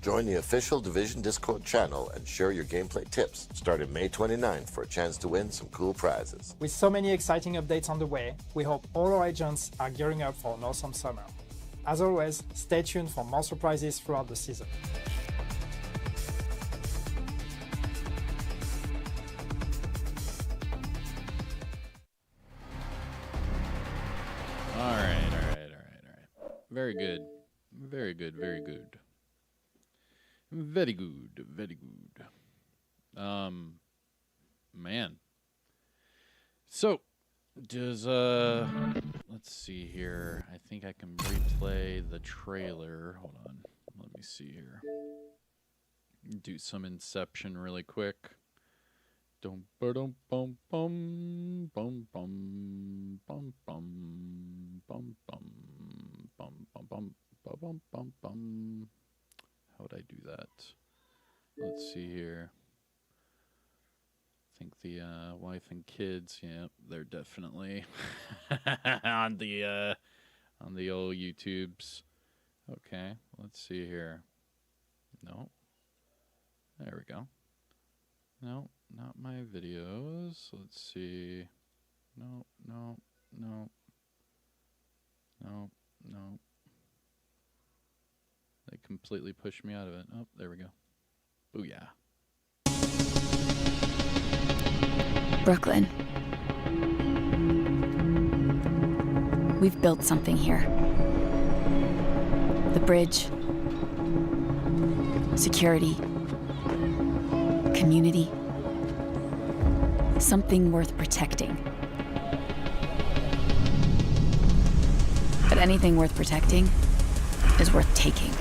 Join the official Division Discord channel and share your gameplay tips starting May 29th for a chance to win some cool prizes. With so many exciting updates on the way, we hope all our agents are gearing up for an awesome summer. As always, stay tuned for more surprises throughout the season. All right. Very good. Very good. Very good. Very good. Very good. Man. So, does let's see here. I think I can replay the trailer. Hold on. Let me see here. Do some Inception really quick. Dum bum bum bum bum bum bum bum bum bum bum bum bum bum bum. How would I do that? Let's see here. I think the wife and kids, yeah, they're definitely on the old YouTubes. Okay, let's see here. No. There we go. No, not my videos. Let's see. No. They completely pushed me out of it. Oh, there we go. Booyah. Brooklyn. We've built something here. The bridge. Security. Community. Something worth protecting. But anything worth protecting is worth taking.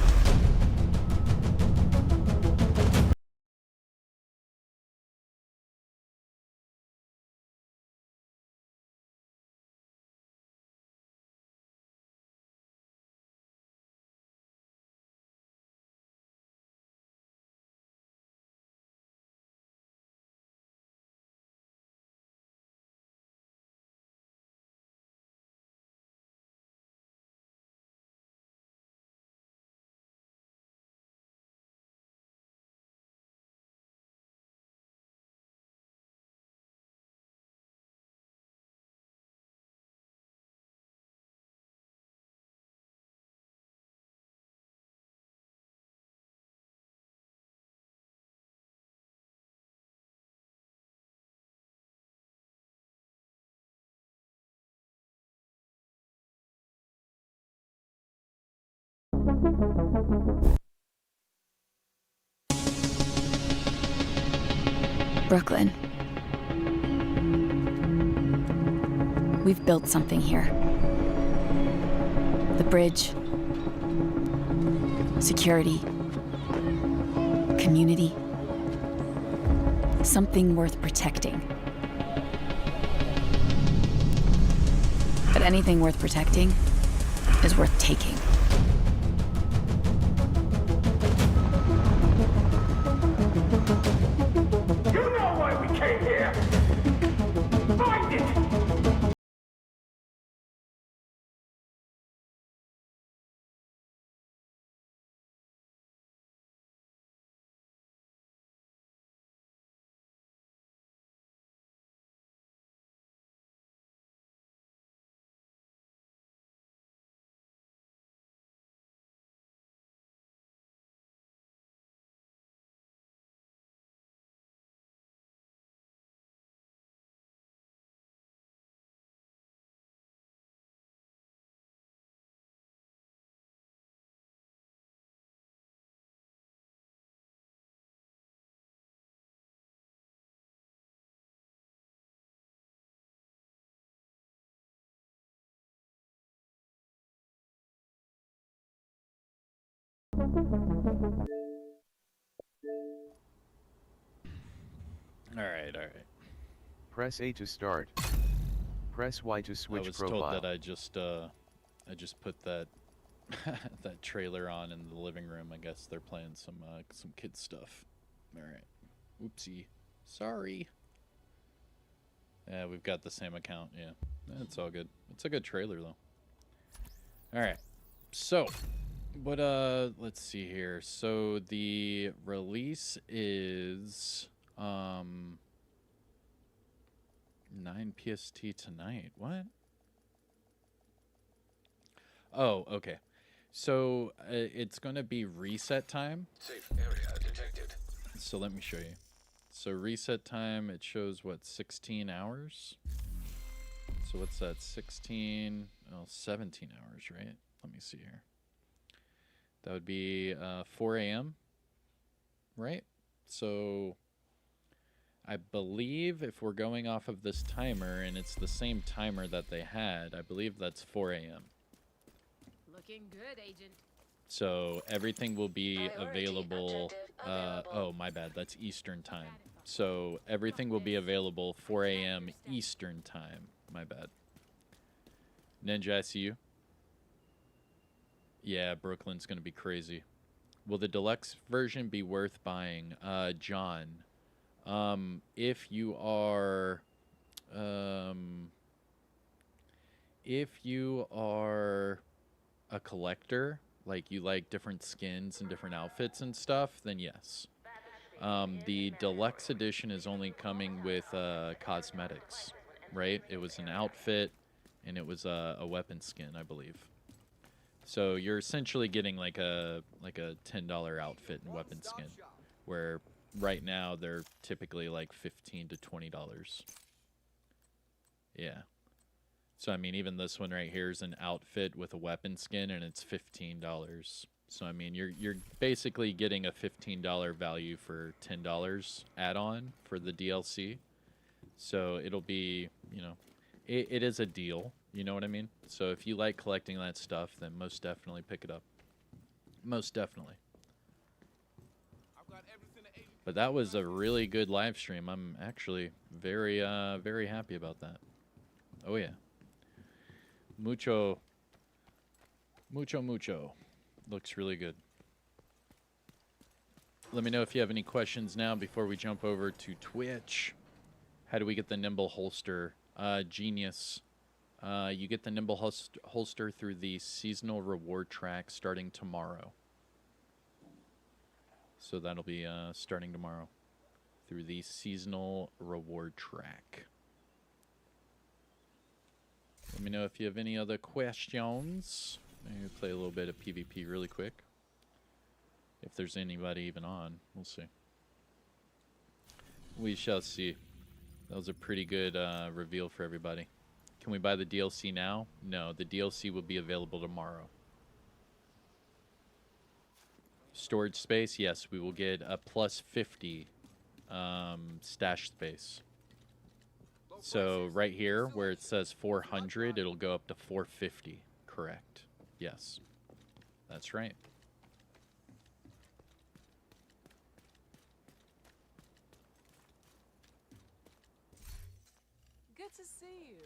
Brooklyn. We've built something here. The bridge. Security. Community. Something worth protecting. But anything worth protecting is worth taking. You know why we came here! Find it! All right. Press A to start. Press Y to switch I was profile. told that I just I just put that that trailer on in the living room. I guess they're playing some kid stuff. All right. Oopsie. Sorry. Yeah, we've got the same account. Yeah, it's all good. It's a good trailer though. All right. So, what let's see here. So the release is 9 PST tonight. What? Oh, okay. So it's going to be reset time. Safe area detected. So let me show you. So reset time, it shows what, 16 hours? So what's that? 16, 17 hours, right? Let me see here. That would be 4 a.m., right? So I believe if we're going off of this timer, and it's the same timer that they had, I believe that's 4 a.m. Looking good, Agent. So everything will be available. Oh, my bad. That's Eastern time. So everything will be available 4 a.m. Eastern time. My bad. Ninja, I see you. Yeah, Brooklyn's going to be crazy. Will the deluxe version be worth buying? John, if you are a collector, like you like different skins and different outfits and stuff, then yes. The deluxe edition is only coming with cosmetics, right? It was an outfit and it was a weapon skin, I believe. So you're essentially getting like a $10 outfit and weapon skin, where right now they're typically like $15 to $20. Yeah. So I mean, even this one right here is an outfit with a weapon skin, and it's $15. So I mean, you're basically getting a $15 value for $10 add-on for the DLC. So it'll be, you know, it is a deal. You know what I mean? So if you like collecting that stuff, then most definitely pick it up. Most definitely. But that was a really good live stream. I'm actually very happy about that. Oh yeah. Mucho. Looks really good. Let me know if you have any questions now before we jump over to Twitch. How do we get the nimble holster? Genius. You get the nimble holster through the seasonal reward track starting tomorrow. So that'll be starting tomorrow through the seasonal reward track. Let me know if you have any other questions. Maybe play a little bit of PvP really quick. If there's anybody even on, we'll see. We shall see. That was a pretty good reveal for everybody. Can we buy the DLC now? No, the DLC will be available tomorrow. Storage space, yes, we will get a plus 50 stash space. So right here where it says 400, it'll go up to 450. Correct. Yes. That's right. Good to see you.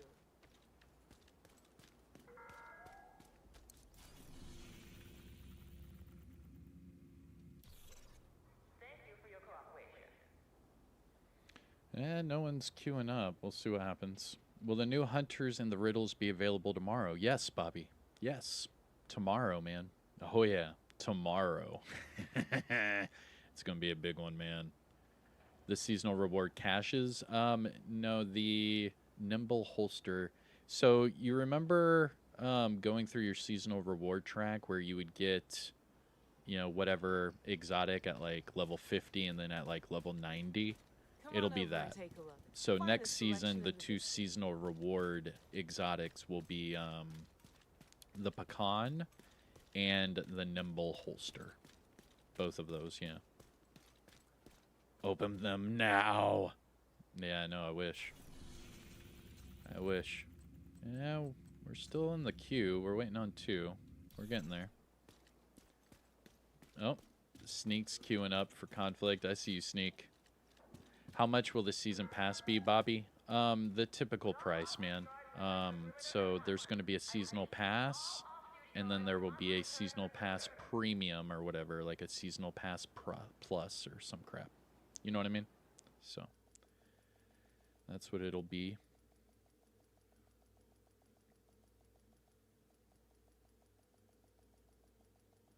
No one's queuing up. We'll see what happens. Will the new hunters and the riddles be available tomorrow? Yes, Bobby. Yes. Tomorrow, man. Oh, yeah. Tomorrow. It's going to be a big one, man. The seasonal reward caches? No, the nimble holster. So you remember going through your seasonal reward track where you would get, you know, whatever exotic at like level 50 and then at like level 90? It'll be that. So next season, the two seasonal reward exotics will be the pecan and the nimble holster. Both of those, yeah. Open them now. Yeah, no, I wish. I wish. Yeah, we're still in the queue. We're waiting on 2. We're getting there. Oh, Sneak's queuing up for conflict. I see you, Sneak. How much will the season pass be, Bobby? The typical price, man. So there's going to be a seasonal pass, and then there will be a seasonal pass premium or whatever, like a seasonal pass plus or some crap. You know what I mean? So that's what it'll be.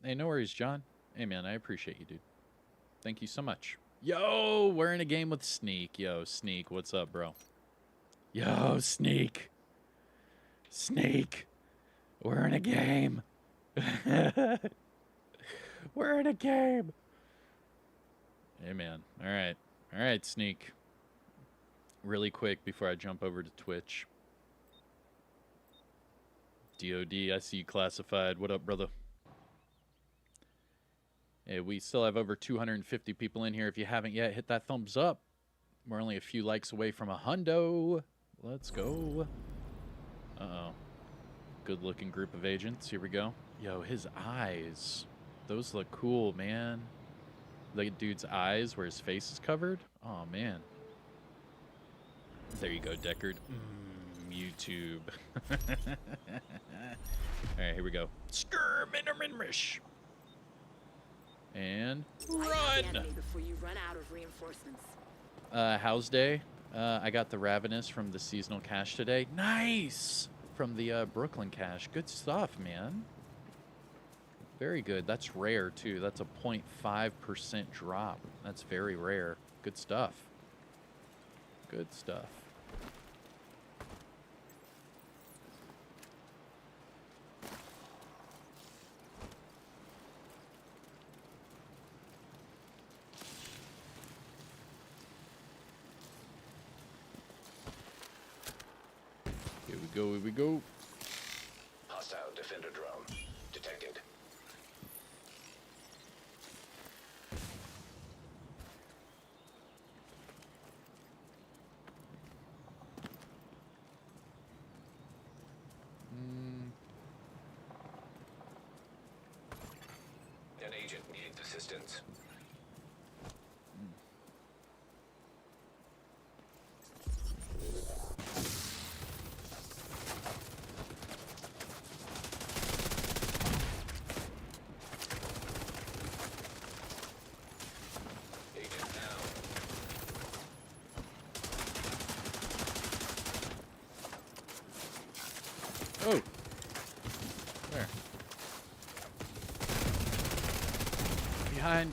Hey, no worries, John. Hey, man, I appreciate you, dude. Thank you so much. Yo, we're in a game with Sneak. Yo, Sneak, what's up, bro? Yo, Sneak. Sneak. We're in a game. We're in a game. Hey, man. All right. All right, Sneak. Really quick before I jump over to Twitch. DOD, I see you classified. What up, brother? Hey, we still have over 250 people in here. If you haven't yet, hit that thumbs up. We're only a few likes away from 100. Let's go. Uh-oh. Good-looking group of agents. Here we go. Yo, his eyes. Those look cool, man. The dude's eyes where his face is covered. Oh, man. There you go, Deckard. YouTube. All right, here we go. Skirminnerminrish. And run! Before you run out of reinforcements. How's day? I got the Ravenous from the seasonal cache today. Nice! From the Brooklyn cache. Good stuff, man. Very good. That's rare, too. That's a 0.5% drop. That's very rare. Good stuff. Good stuff. Here we go. Hostile defender drone detected. An agent needs assistance. Oh. Where? Behind.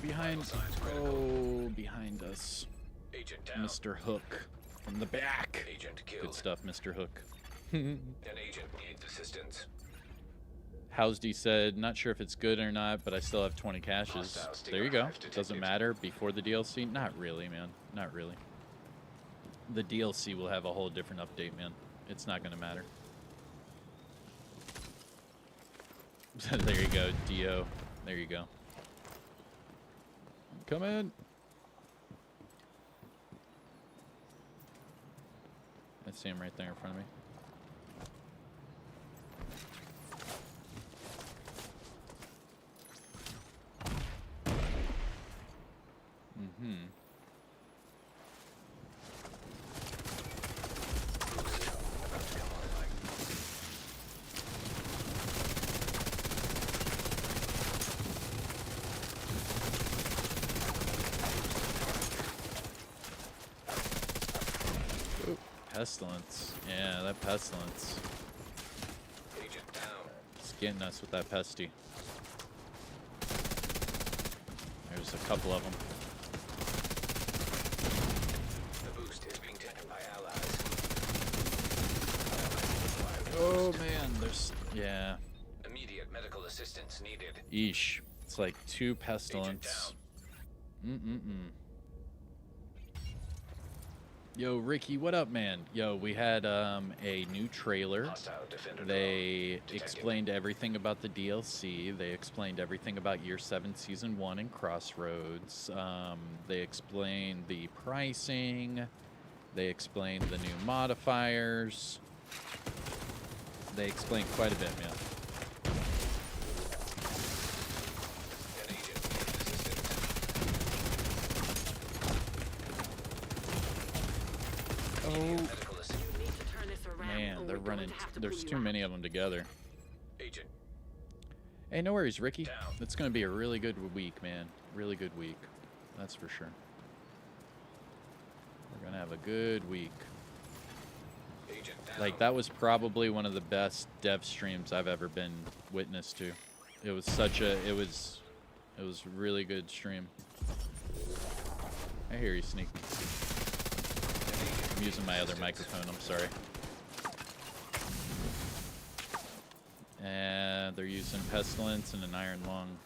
Oh, behind us. Agent down. Mr. Hook from the back. Agent killed. Good stuff, Mr. Hook. An agent needs assistance. Housdy said, not sure if it's good or not, but I still have 20 caches. There you go. Doesn't matter. Before the DLC? Not really, man. Not really. The DLC will have a whole different update, man. It's not going to matter. There you go, Dio. There you go. Come in. I see him right there in front of me. Pestilence. Yeah, that pestilence. Agent down. It's getting us with that pesty. There's a couple of them. The boost is being taken by allies. Oh man, there's yeah. Immediate medical assistance needed. Eesh. It's like 2 pestilence. Yo, Ricky, what up, man? Yo, we had a new trailer. They explained everything about the DLC. They explained everything about Year 7 Season 1 and Crossroads. They explained the pricing. They explained the new modifiers. They explained quite a bit, man. Oh, man, they're running. There's too many of them together. Agent. Hey, no worries, Ricky. It's going to be a really good week, man. Really good week. That's for sure. We're going to have a good week. Like, that was probably one of the best dev streams I've ever been witness to. It was such a, it was really good stream. I hear you, Sneak. I'm using my other microphone, I'm sorry. And they're using Pestilence and an Iron Lung.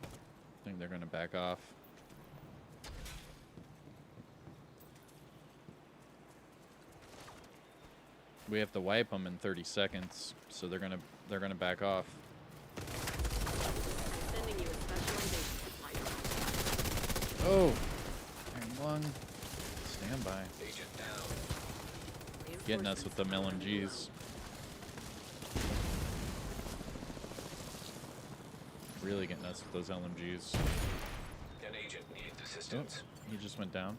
I think they're going to back off. We have to wipe them in 30 seconds, so they're gonna back off. Sending you a specialization supply drop. Oh, Iron Lung, stand by. Getting us with them LMGs. Really getting us with those LMGs. An agent needs assistance. Oh, he just went down.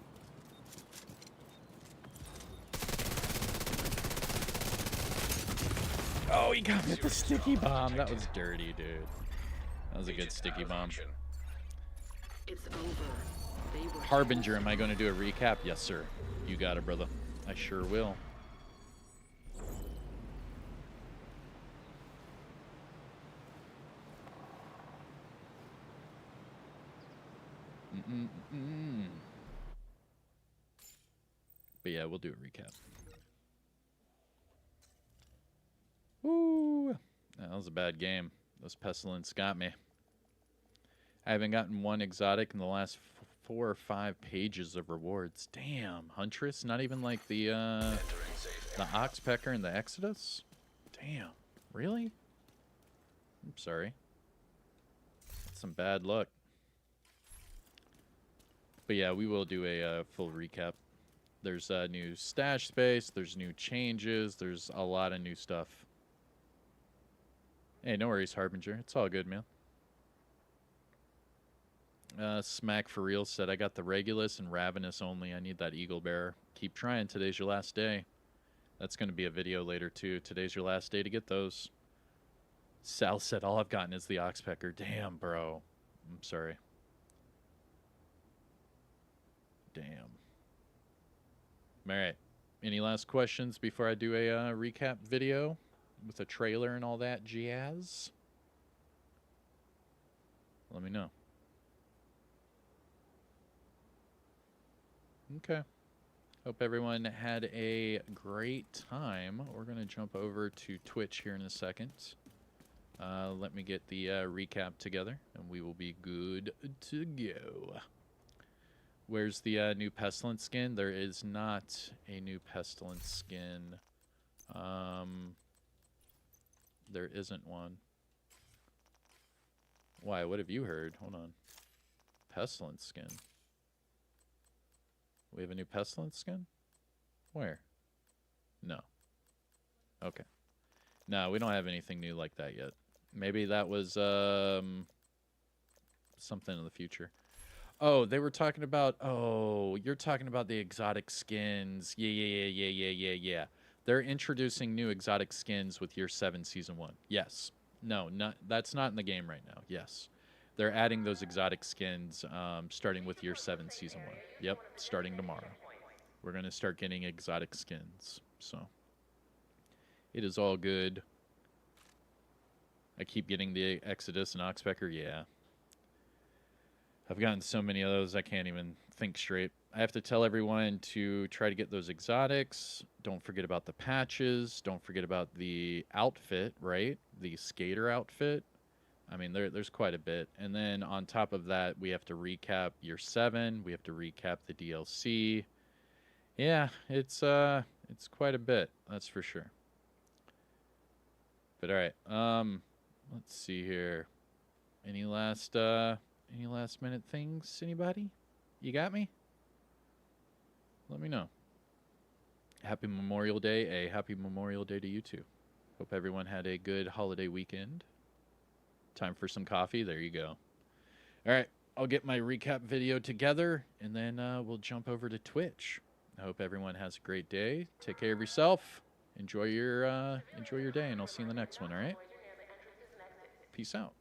Oh, he got me with the sticky bomb. That was dirty, dude. That was a good sticky bomb. It's over. They were Harbinger, am I going to do a recap? Yes, sir. You got it, brother. I sure will. But yeah, we'll do a recap. Woo! That was a bad game. Those Pestilence got me. I haven't gotten one exotic in the last 4 or 5 pages of rewards. Damn, Huntress? Not even like the Oxpecker and the Exodus? Damn, really? I'm sorry. That's some bad luck. But yeah, we will do a full recap. There's new stash space, there's new changes, there's a lot of new stuff. Hey, no worries, Harbinger. It's all good, man. Smack for real said, I got the Regulus and Ravenous only. I need that Eagle Bearer. Keep trying. Today's your last day. That's going to be a video later, too. Today's your last day to get those. Sal said, all I've gotten is the Oxpecker. Damn, bro. I'm sorry. Damn. All right. Any last questions before I do a recap video with a trailer and all that jazz? Let me know. Okay. Hope everyone had a great time. We're going to jump over to Twitch here in a second. Let me get the recap together, and we will be good to go. Where's the new Pestilence skin? There is not a new Pestilence skin. There isn't one. Why? What have you heard? Hold on. Pestilence skin. We have a new Pestilence skin? Where? No. Okay. No, we don't have anything new like that yet. Maybe that was something in the future. Oh, they were talking about... Oh, you're talking about the exotic skins. Yeah. They're introducing new exotic skins with Year 7 Season 1. Yes. No, that's not in the game right now. Yes. They're adding those exotic skins starting with Year 7 Season 1. Yep, starting tomorrow. We're going to start getting exotic skins. So, it is all good. I keep getting the Exodus and Oxpecker. Yeah. I've gotten so many of those, I can't even think straight. I have to tell everyone to try to get those exotics. Don't forget about the patches. Don't forget about the outfit, right? The skater outfit. I mean, there's quite a bit. And then on top of that, we have to recap Year 7. We have to recap the DLC. Yeah, it's quite a bit, that's for sure. But all right, let's see here. Any last minute things? Anybody? You got me? Let me know. Happy Memorial Day. A happy Memorial Day to you too. Hope everyone had a good holiday weekend. Time for some coffee. There you go. All right. I'll get my recap video together, and then we'll jump over to Twitch. I hope everyone has a great day. Take care of yourself. Enjoy your day, and I'll see you in the next one, all right? Peace out.